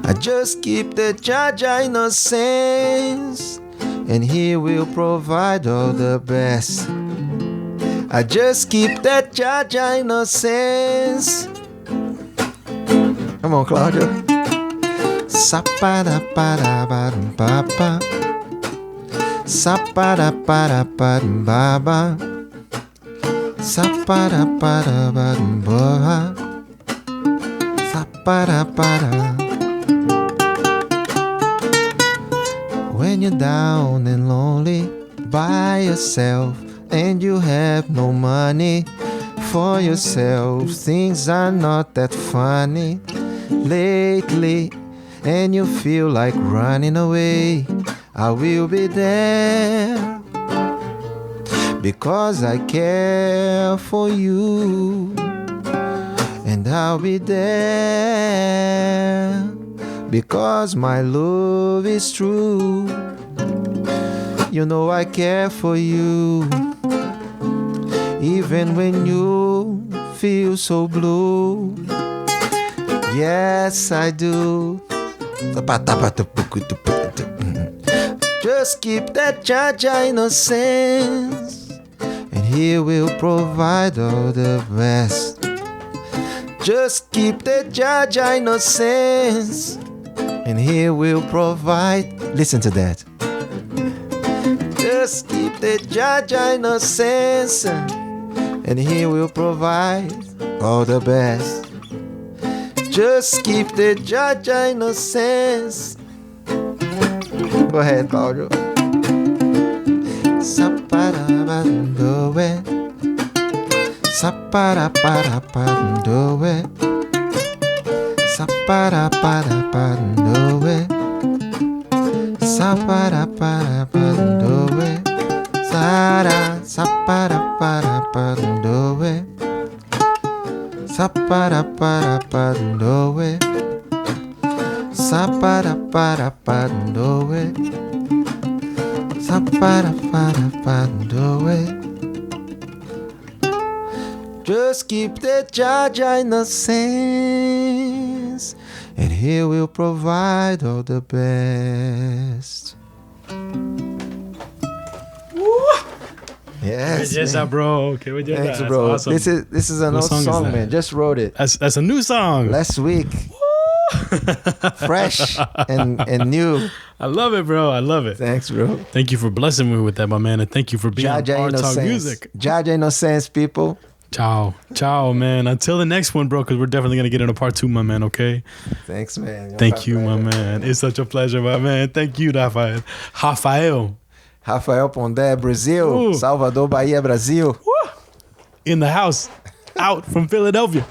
I just keep that Jaja innocence, and He will provide all the best. I just keep that Jaja innocence. Come on, Claudio. Sa-pa-da-pa-da-ba-da-ba-ba. Sa-pa-da-pa-da-ba-da-ba-ba. Sa-pa-da-pa-da-ba-da-ba. Sa-pa-da-pa-da. When you're down and lonely by yourself and you have no money for yourself, things are not that funny lately and you feel like running away, I will be there, because I care for you, and I'll be there, because my love is true. You know I care for you, even when you feel so blue. Yes, I do. Just keep that Jaja innocence, and He will provide all the best. Just keep that Jaja innocence, and He will provide. Listen to that. Just keep the Jaja innocence, and He will provide all the best. Just keep the Jaja innocence. Go ahead, Claudio. Sa-pa-da-ba-do-we. Sa-pa-da-pa-da-pa-do-we. Sa-pa-da-pa-da-pa-do-we. Sa-pa-da-pa-da-pa-do-we. Sa-da, sa-pa-da-pa-da-pa-do-we. Sa-pa-da-pa-da-pa-do-we. Sa-pa-da-pa-da-pa-do-we. Sa-pa-da-pa-da-pa-do-we. Just keep the Jaja innocence, and He will provide all the best. Yes, belleza, bro. Okay, thanks, bro. Awesome. This is an old song, man. Just wrote it. That's a new song. Last week. Fresh and new. I love it, bro. I love it. Thanks, bro. Thank you for blessing me with that, my man, and thank you for being on Bar Talk Music. Jaja innocence, people. Ciao, man. Until the next one, bro, because we're definitely gonna get into part 2, my man. Okay. Thanks, man. Thank you, my man. It's such a pleasure, my man. Thank you, Rafael. Rafael Ponde, Brazil. Salvador, Bahia, Brazil. In the house, out from Philadelphia.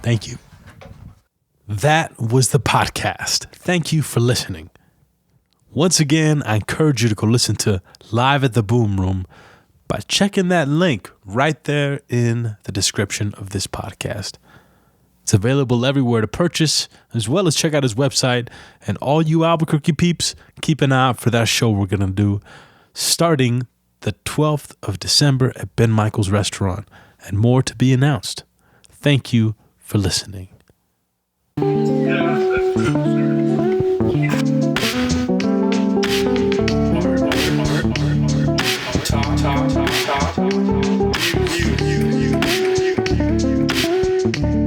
Thank you. That was the podcast. Thank you for listening. Once again, I encourage you to go listen to Live at the Boom Room by checking that link right there in the description of this podcast. It's available everywhere to purchase, as well as check out his website. And all you Albuquerque peeps, keep an eye out for that show we're going to do starting the 12th of December at Ben Michael's Restaurant, and more to be announced. Thank you for listening. Talk.